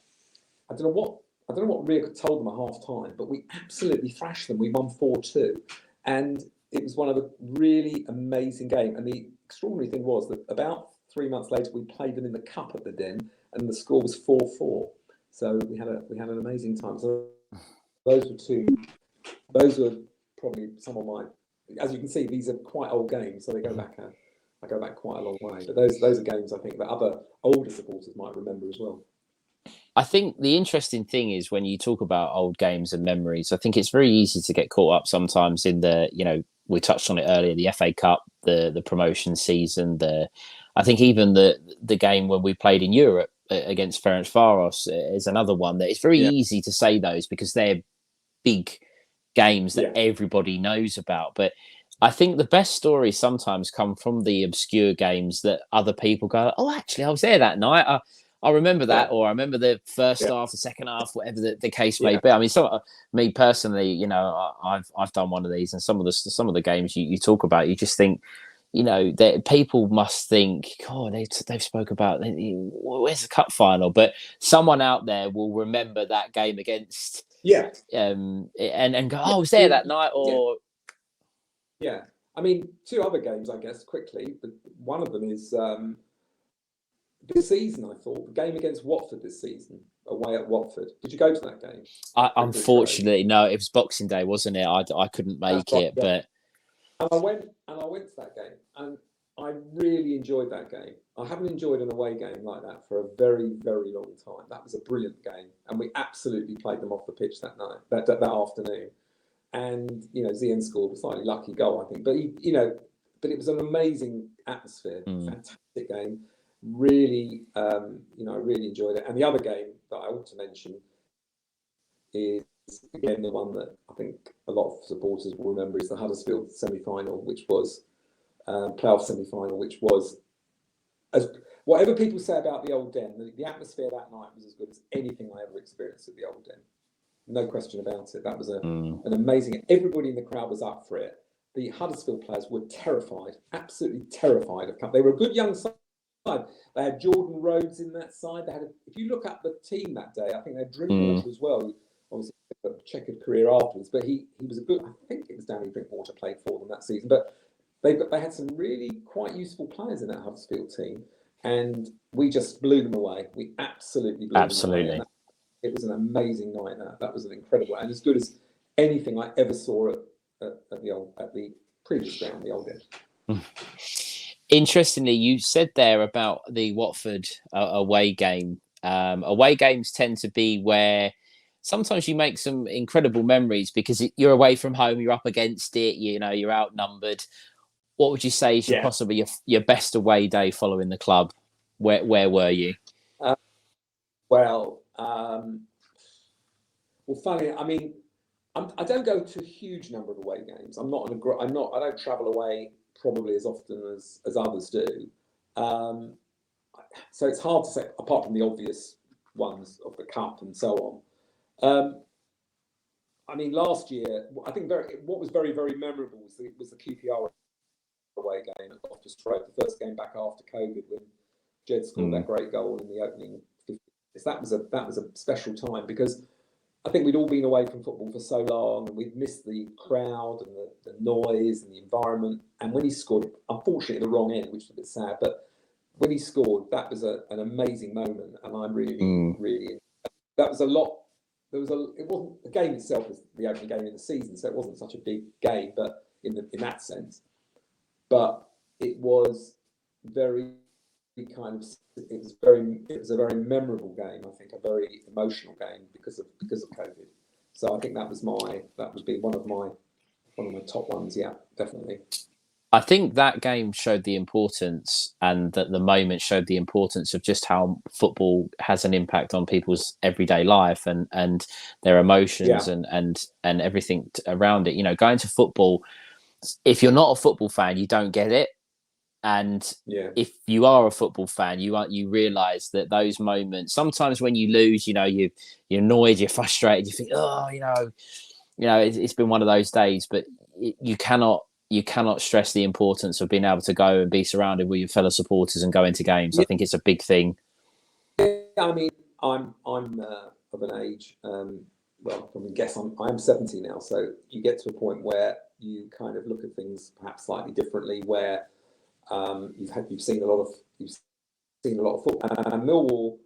I don't know what Rioch told them at half time, but we absolutely thrashed them. We won 4-2. And it was one of the really amazing games. And the extraordinary thing was that about 3 months later, we played them in the cup at the Den, and the score was 4-4. So we had an amazing time. So those were probably some of my. As you can see, these are quite old games, so they go back. I go back quite a long way. But those are games I think that other older supporters might remember as well. I think the interesting thing is when you talk about old games and memories, I think it's very easy to get caught up sometimes in we touched on it earlier, the FA Cup, the promotion season, I think even the game when we played in Europe against Ferencváros is another one that it's very easy to say those because they're big games that everybody knows about. But I think the best stories sometimes come from the obscure games that other people go, "Oh, actually, I was there that night. I remember that," or "I remember the first half, the second half, whatever the case may be." I mean, me personally, I've done one of these, and some of the games you talk about, you just think that people must think, oh, they've spoke about where's the cup final, but someone out there will remember that game against Yeah. and go, oh, I was there that night, or yeah. I mean, two other games, I guess, quickly. But one of them is this season. I thought the game against Watford this season, away at Watford. Did you go to that game? unfortunately, no, it was Boxing Day, wasn't it? I couldn't make right, it, yeah. but And I went to that game, and I really enjoyed that game. I haven't enjoyed an away game like that for a very, very long time. That was a brilliant game, and we absolutely played them off the pitch that night, that afternoon. And Zian scored a slightly lucky goal, I think, but but it was an amazing atmosphere, fantastic game. Really, I really enjoyed it. And the other game that I want to mention is again the one that I think a lot of supporters will remember is the Huddersfield semi-final, which was playoff semi-final, which was, as whatever people say about the Old Den, the atmosphere that night was as good as anything I ever experienced at the Old Den. No question about it. That was an amazing. Everybody in the crowd was up for it. The Huddersfield players were terrified, absolutely terrified of. They were a good young side. They had Jordan Rhodes in that side. They had. If you look up the team that day, I think they had Drinkwater as well. Obviously, a checkered career afterwards, but he was a good. I think it was Danny Drinkwater played for them that season. But they had some really quite useful players in that Huddersfield team, and we just blew them away. We absolutely blew them away. It was an amazing night. That was an incredible and as good as anything I ever saw at the previous ground, the Old End. Interestingly, you said there about the Watford away game. Away games tend to be where sometimes you make some incredible memories because you're away from home, you're up against it, you're outnumbered. What would you say is possibly your best away day following the club? Where were you? Funny. I mean, I don't go to a huge number of away games. I don't travel away probably as often as others do. So it's hard to say, apart from the obvious ones of the cup and so on. I mean, last year, I think what was very, very memorable was the QPR away game at Loftus Road, the first game back after COVID when Jed scored that great goal in the opening 50 minutes. That was a special time because I think we'd all been away from football for so long and we'd missed the crowd and the noise and the environment. And when he scored, unfortunately, the wrong end, which was a bit sad, but when he scored, that was an amazing moment. And I really, that was a lot. It wasn't the game itself was the opening game of the season, so it wasn't such a big game, but in that sense. But it was very it was a very memorable game. I think a very emotional game because of COVID. So I think that would be one of my top ones. Yeah, definitely. I think that game showed the importance, and that the moment showed the importance of just how football has an impact on people's everyday life and their emotions and everything around it. Going to football, if you're not a football fan, you don't get it. And if you are a football fan, you realise that those moments, sometimes when you lose, you're annoyed, you're frustrated, you think, it's been one of those days. But you cannot stress the importance of being able to go and be surrounded with your fellow supporters and go into games. I think it's a big thing. I mean, I'm of an age. Well, I guess I'm 70 now, so you get to a point where you kind of look at things perhaps slightly differently. Where you've seen a lot of football, and Millwall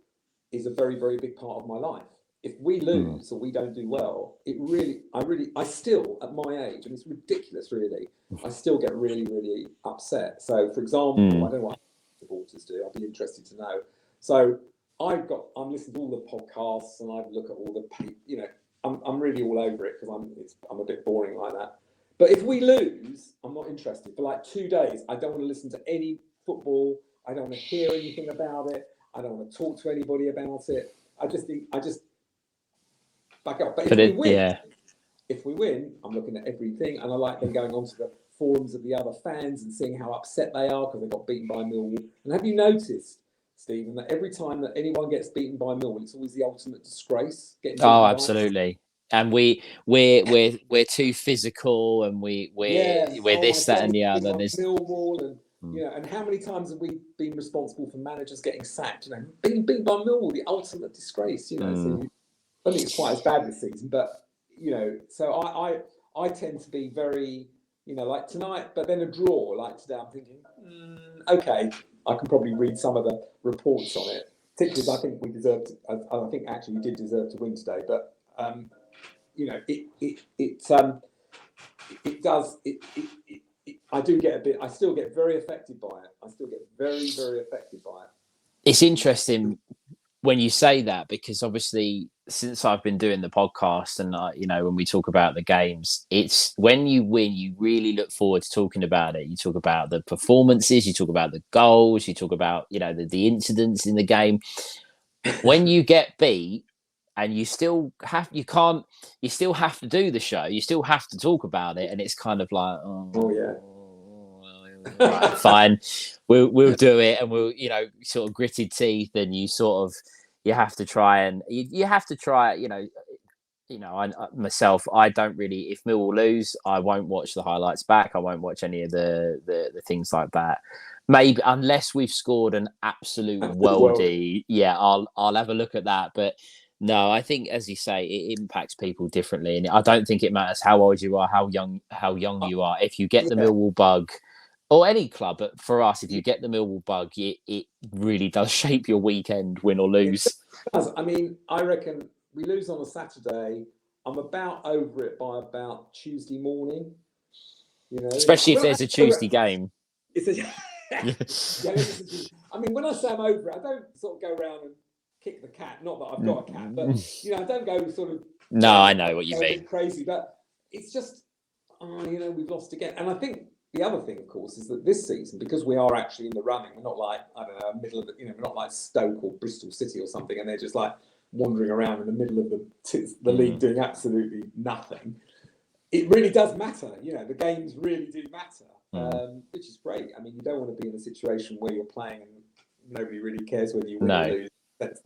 is a very, very big part of my life. If we lose or we don't do well, I still at my age, and it's ridiculous, really, I still get really, really upset. So, for example, I don't know what supporters do. I'd be interested to know. So I'm listening to all the podcasts and I look at all the, I'm really all over it because I'm a bit boring like that. But if we lose, I'm not interested. For like 2 days, I don't want to listen to any football. I don't want to hear anything about it. I don't want to talk to anybody about it. I just back up. But if we win, I'm looking at everything, and I like them going onto the forums of the other fans and seeing how upset they are because they got beaten by Millwall. And have you noticed, Stephen, that every time that anyone gets beaten by Millwall, it's always the ultimate disgrace? Oh, absolutely. and we're too physical, and we're Yes. we're Oh my this, that, God. and the Thing other. like There's Millwall, and mm, and how many times have we been responsible for managers getting sacked? Being beat by Millwall, the ultimate disgrace. So mm. I don't think it's quite as bad this season, but so I tend to be very like tonight, but then a draw like today. I'm thinking, okay, I can probably read some of the reports on it. Particularly, as I think we deserved. I think actually we did deserve to win today, but it does. I do get a bit. I still get very affected by it. I still get very, very affected by it. It's interesting when you say that, because obviously since I've been doing the podcast, and when we talk about the games, it's when you win, you really look forward to talking about it. You talk about the performances, you talk about the goals, you talk about the incidents in the game. When you get beat, and you still have you still have to do the show, you still have to talk about it, and it's kind of like, Oh yeah. right, fine, we'll do it, and we'll sort of gritted teeth, and you have to try, and you have to try. Myself, I don't really. If Millwall lose, I won't watch the highlights back. I won't watch any of the things like that. Maybe unless we've scored an absolute Absolute world. worldie, yeah, I'll have a look at that. But no, I think, as you say, it impacts people differently, and I don't think it matters how old you are, how young you are. If you get the Yeah. Millwall bug, or any club, but for us, if you get the Millwall bug, it really does shape your weekend, win or It lose. does. I mean, I reckon we lose on a Saturday. I'm about over it by about Tuesday morning. Especially if Well, there's a Tuesday game. it's a, Yeah. I mean, when I say I'm over it, I don't sort of go around and kick the cat. Not that I've got a cat, but I don't go sort of No, I know what you go a mean. bit crazy. But it's just, we've lost again. And I think the other thing, of course, is that this season, because we are actually in the running, we're not like, I don't know, middle of the, we're not like Stoke or Bristol City or something, and they're just like wandering around in the middle of the league doing absolutely nothing. It really does matter. The games really do matter, which is great. I mean, you don't want to be in a situation where you're playing and nobody really cares whether you win or No. lose. That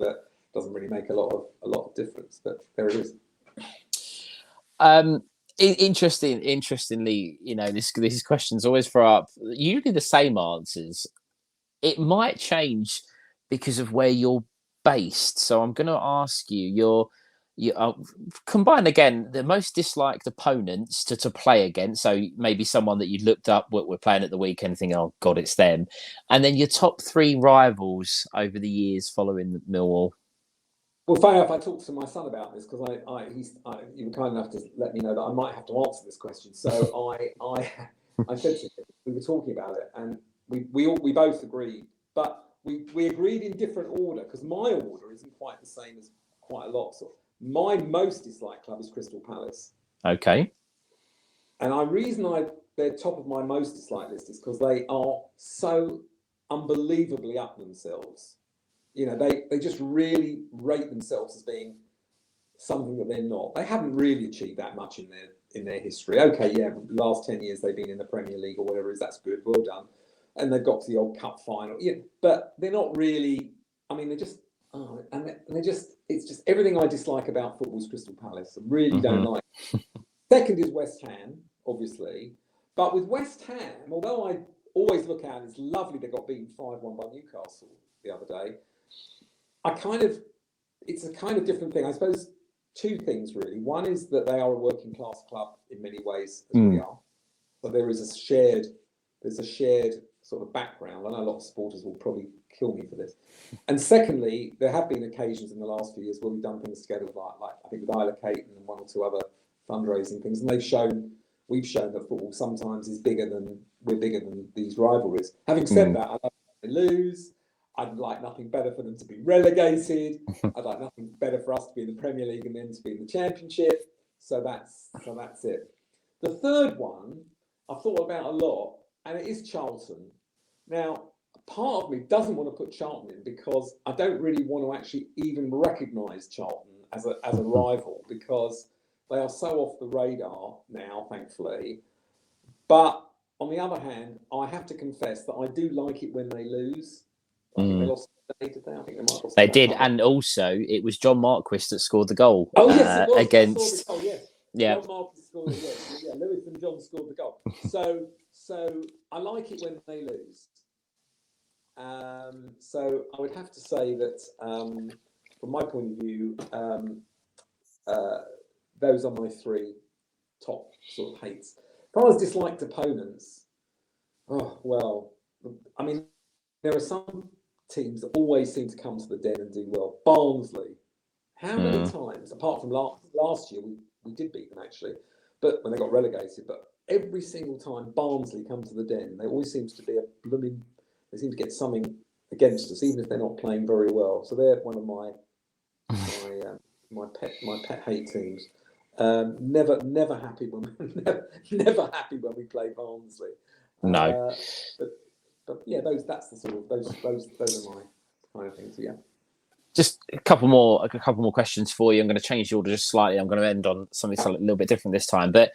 doesn't really make a lot of difference. But there it is. Interestingly, these questions always throw up usually the same answers. It might change because of where you're based. So I'm going to ask you combine again the most disliked opponents to play against. So maybe someone that you looked up, what we're playing at the weekend, think, oh God, it's them. And then your top 3 rivals over the years following Millwall. Well, funny enough, I talked to my son about this because you were kind enough to let me know that I might have to answer this question. So I said to him, we were talking about it, and we both agreed, but we agreed in different order, because my order isn't quite the same as quite a lot. So my most disliked club is Crystal Palace. Okay. And they're top of my most disliked list is because they are so unbelievably up themselves. They just really rate themselves as being something that they're not. They haven't really achieved that much in their history. Okay, yeah, last 10 years they've been in the Premier League or whatever it is. That's good, well done. And they've got to the old cup final. Yeah, but they're not really. I mean, they're just. It's just everything I dislike about football's Crystal Palace. I really don't like. Second is West Ham, obviously, but with West Ham, although I always look at it, it's lovely they got beaten 5-1 by Newcastle the other day. It's a kind of different thing. I suppose 2 things really. One is that they are a working class club in many ways, as we are. So there's a shared sort of background. I know a lot of supporters will probably kill me for this. And secondly, there have been occasions in the last few years where we've done things together, like I think with Isla Kate and 1 or 2 other fundraising things, and we've shown that football sometimes is bigger than these rivalries. Having said that, I love when they lose. I'd like nothing better for them to be relegated. I'd like nothing better for us to be in the Premier League and then to be in the Championship. So that's it. The third one I've thought about a lot, and it is Charlton. Now, part of me doesn't want to put Charlton in because I don't really want to actually even recognise Charlton as a rival, because they are so off the radar now, thankfully. But on the other hand, I have to confess that I do like it when they lose. I think they lost today, did they? I think they might have lost They today. did, and also it was John Marquis that scored the goal. Oh yes, it was. Against. I saw the goal. Yes, Yeah. John Marquis scored it. Yes, yeah. Lewis and John scored the goal. So I like it when they lose. So I would have to say that from my point of view, those are my three top sort of hates. As far as disliked opponents, oh well, I mean, there are some teams that always seem to come to the Den and do well. Barnsley, how many times, apart from last year, we did beat them actually, but when they got relegated, but every single time Barnsley come to the Den, there always seems to be a blooming, they seem to get something against us, even if they're not playing very well. So they're one of my pet hate teams. Never happy when never happy when we play Barnsley. No. But yeah, that's the sort of those are my kind of things. Yeah. Just a couple more questions for you. I'm going to change the order just slightly. I'm going to end on something a little bit different this time. But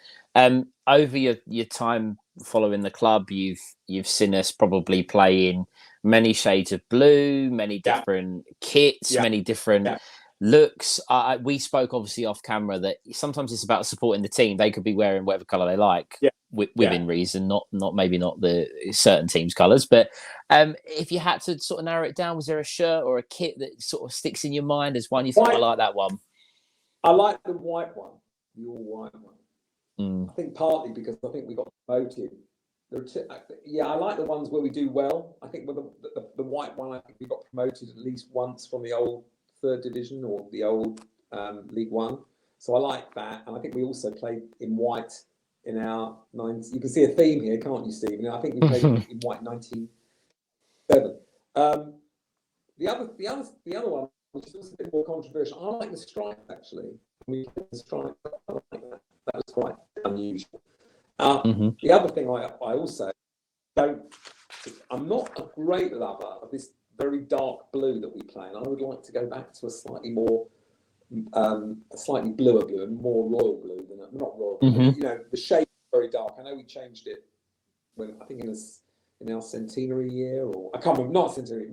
over your time following the club, you've seen us probably play in many shades of blue, many different kits, many different looks. We spoke obviously off camera that sometimes it's about supporting the team. They could be wearing whatever colour they like. Within reason, not the certain team's colours, but if you had to sort of narrow it down, was there a shirt or a kit that sort of sticks in your mind as one you thought, I like that one? I like the white one, the all white one. I think partly because I think we got promoted. I like the ones where we do well. I think with the white one, I think we got promoted at least once from the old third division or the old League One. So I like that, and I think we also played in white. In our 90s, you can see a theme here, can't you, Stephen? I think we played in white 1997. The other one, which is also a bit more controversial, I like the stripe actually. We played the stripe. I like that. That was quite unusual. The other thing I also don't. I'm not a great lover of this very dark blue that we play, and I would like to go back to a slightly more. A slightly bluer blue and more royal blue than not royal blue. You know, the shade is very dark. I know we changed it when I think in our centenary year, or I can't remember. Not centenary.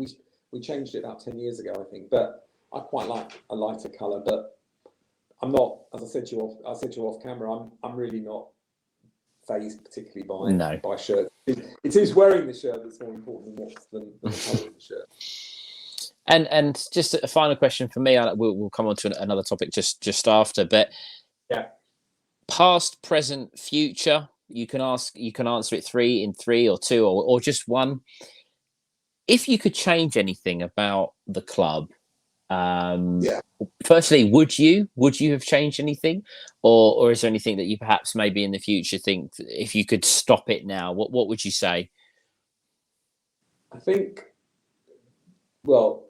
We changed it about 10 years ago, I think. But I quite like a lighter colour. But I'm not, as I said to you off camera. I'm really not phased particularly by shirts. It is wearing the shirt that's more important than the colour of the shirt. And just a final question for me. We'll come on to another topic just after. But past, present, future. You can answer it 3 in 3 or 2 or just one. If you could change anything about the club, firstly, would you have changed anything, or is there anything that you perhaps maybe in the future think if you could stop it now, what would you say? I think, well.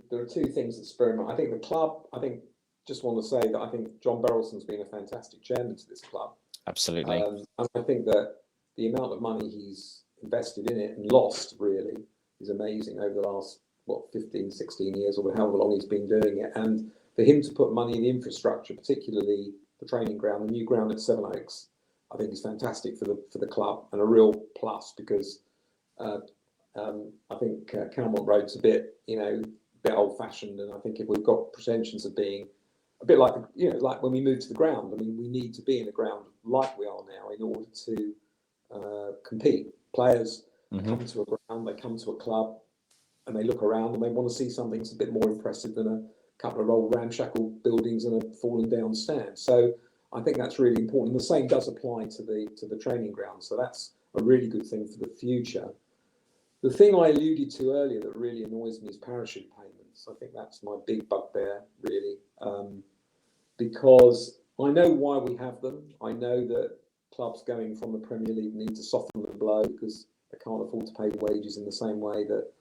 There are 2 things that spur me on. I think the club, just want to say that I think John Berylson's been a fantastic chairman to this club. Absolutely. And I think that the amount of money he's invested in it and lost really is amazing over the last, 15, 16 years or however long he's been doing it. And for him to put money in the infrastructure, particularly the training ground, the new ground at Sevenoaks, I think is fantastic for the club and a real plus because I think Calmont Road's a bit old-fashioned, and I think if we've got pretensions of being a bit like like when we move to the ground, I mean, we need to be in a ground like we are now in order to compete. Players come to a ground, they come to a club, and they look around and they want to see something that's a bit more impressive than a couple of old ramshackle buildings and a fallen down stand. So I think that's really important. And the same does apply to the training ground. So that's a really good thing for the future. The thing I alluded to earlier that really annoys me is parachute payments. I think that's my big bugbear, really, because I know why we have them. I know that clubs going from the Premier League need to soften the blow because they can't afford to pay the wages in the same way that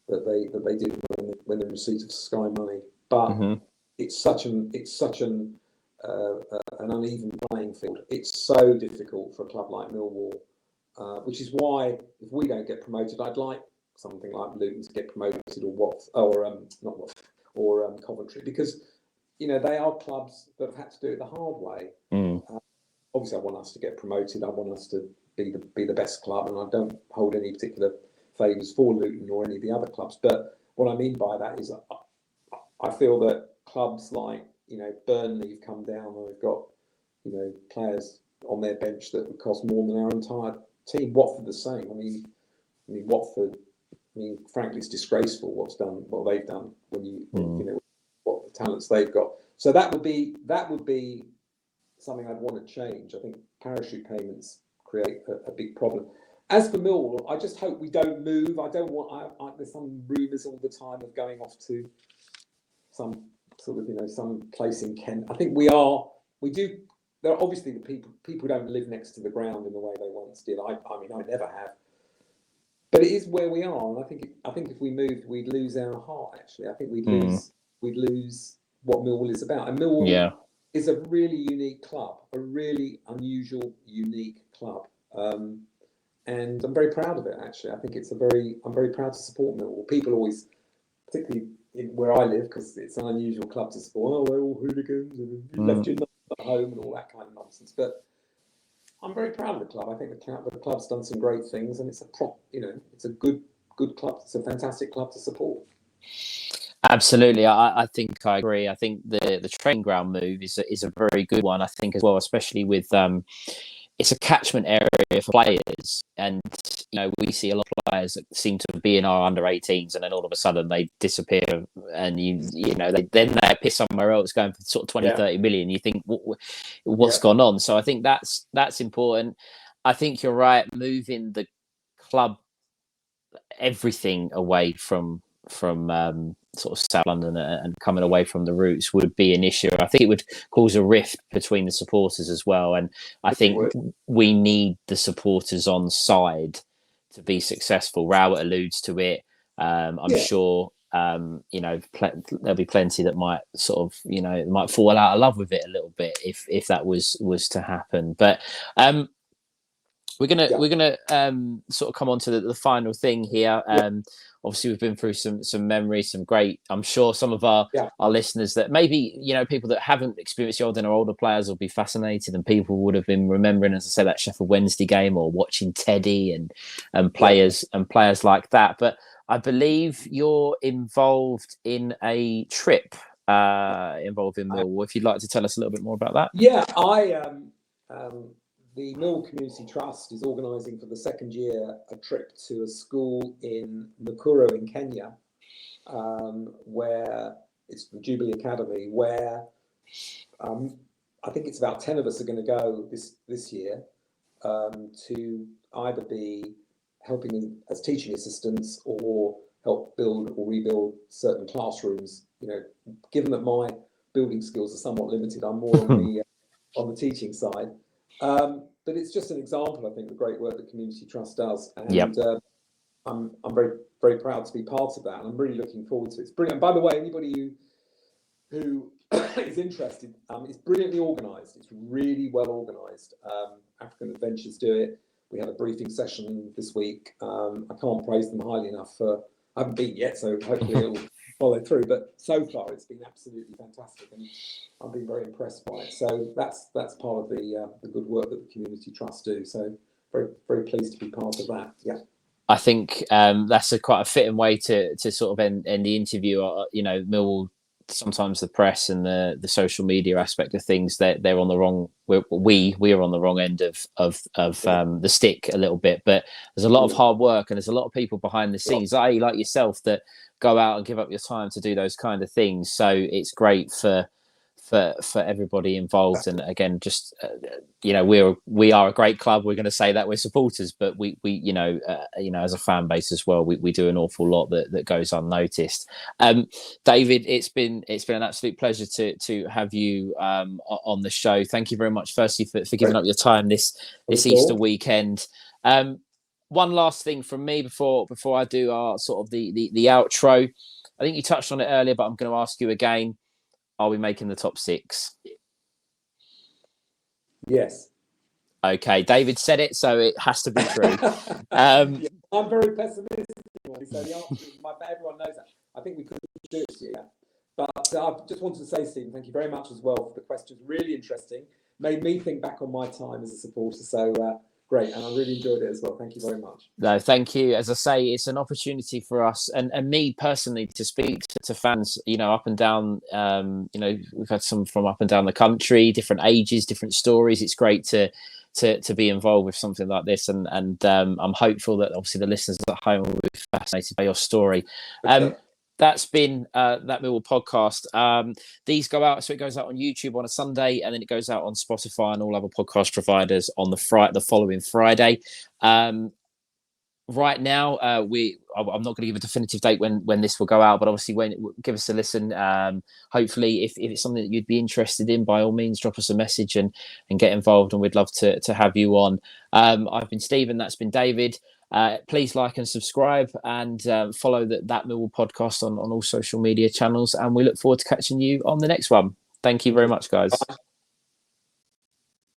they did when they received Sky money. But it's such an uneven playing field. It's so difficult for a club like Millwall. Which is why if we don't get promoted, I'd like something like Luton to get promoted or Coventry, because they are clubs that have had to do it the hard way. Obviously, I want us to get promoted. I want us to be the best club, and I don't hold any particular favours for Luton or any of the other clubs. But what I mean by that is I feel that clubs like, Burnley have come down and they've got, players on their bench that would cost more than our entire team. Watford the same. I mean, Watford. Frankly, it's disgraceful what they've done when you what the talents they've got. So that would be something I'd want to change. I think parachute payments create a big problem. As for Millwall, I just hope we don't move. I don't want. There's some rumours all the time of going off to some sort of some place in Kent. I think we do. There are obviously the people don't live next to the ground in the way they once did. I never have. But it is where we are, and I think if we moved, we'd lose our heart. Actually, I think we'd lose what Millwall is about. And Millwall is a really unique club, a really unusual, unique club, and I'm very proud of it. Actually, I think I'm very proud to support Millwall. People always, particularly where I live, because it's an unusual club to support. Oh, they're all hooligans and you left your number at home and all that kind of nonsense. But I'm very proud of the club. I think the club's done some great things, and it's it's a good club. It's a fantastic club to support. Absolutely, I think I agree. I think the training ground move is a very good one. I think as well, especially with it's a catchment area for players, and we see a lot of players that seem to be in our under 18s, and then all of a sudden they disappear, and they piss somewhere else, going for sort of 20-30 million. You think what's gone on? So I think that's important. I think you're right. Moving the club, everything away from sort of South London and coming away from the roots would be an issue. I think it would cause a rift between the supporters as well. And I think we need the supporters on side to be successful. Rowett alludes to it. I'm sure, there'll be plenty that might sort of, might fall out of love with it a little bit if that was to happen. But we're gonna sort of come on to the final thing here. Obviously, we've been through some memories, some great. I'm sure some of our listeners that maybe people that haven't experienced the older players will be fascinated, and people would have been remembering, as I said, that Sheffield Wednesday game or watching Teddy and players like that. But I believe you're involved in a trip involving Millwall. If you'd like to tell us a little bit more about that. Yeah, the Millwall Community Trust is organising for the second year a trip to a school in Nakuru in Kenya, where it's the Jubilee Academy, where I think it's about 10 of us are going to go this year to either be helping as teaching assistants or help build or rebuild certain classrooms. Given that my building skills are somewhat limited, I'm more on the teaching side. But it's just an example, I think, of the great work that Community Trust does. And I'm very, very proud to be part of that. And I'm really looking forward to it. It's brilliant. And by the way, anybody who is interested, it's brilliantly organised. It's really well organised. African Adventures do it. We had a briefing session this week. I can't praise them highly enough. I haven't been yet, so hopefully it'll follow through. But so far, it's been absolutely fantastic, and I've been very impressed by it. So that's part of the good work that the Community Trust do. So very, very pleased to be part of that. Yeah. I think that's quite a fitting way to sort of end the interview. Millwall, sometimes the press and the social media aspect of things, they're on the wrong. We are on the wrong end of the stick a little bit. But there's a lot of hard work, and there's a lot of people behind the scenes, like yourself, that go out and give up your time to do those kind of things. So it's great for everybody involved. And again, just we are a great club. We're going to say that we're supporters, but we as a fan base as well, we do an awful lot that goes unnoticed. David, it's been an absolute pleasure to have you on the show. Thank you very much, firstly, for giving up your time this Easter weekend. One last thing from me before I do our sort of the outro. I think you touched on it earlier, but I'm going to ask you again. Are we making the top 6? Yes. Okay, David said it, so it has to be true. I'm very pessimistic, so the answer is everyone knows that. I think we could do it this year. But I just wanted to say, Stephen, thank you very much as well for the questions. Really interesting. Made me think back on my time as a supporter. So Great, and I really enjoyed it as well. Thank you very much. No, thank you. As I say, it's an opportunity for us and me personally to speak to fans, up and down. We've had some from up and down the country, different ages, different stories. It's great to be involved with something like this, and I'm hopeful that obviously the listeners at home will be fascinated by your story. Okay. That's been that Millwall podcast. These go out, so it goes out on YouTube on a Sunday, and then it goes out on Spotify and all other podcast providers on the following Friday. Right now, I'm not going to give a definitive date when this will go out, but obviously give us a listen. Hopefully, if it's something that you'd be interested in, by all means, drop us a message and get involved, and we'd love to have you on. I've been Stephen, that's been David. Please like and subscribe and follow that Millwall podcast on all social media channels, and we look forward to catching you on the next one. Thank you very much, guys. Bye.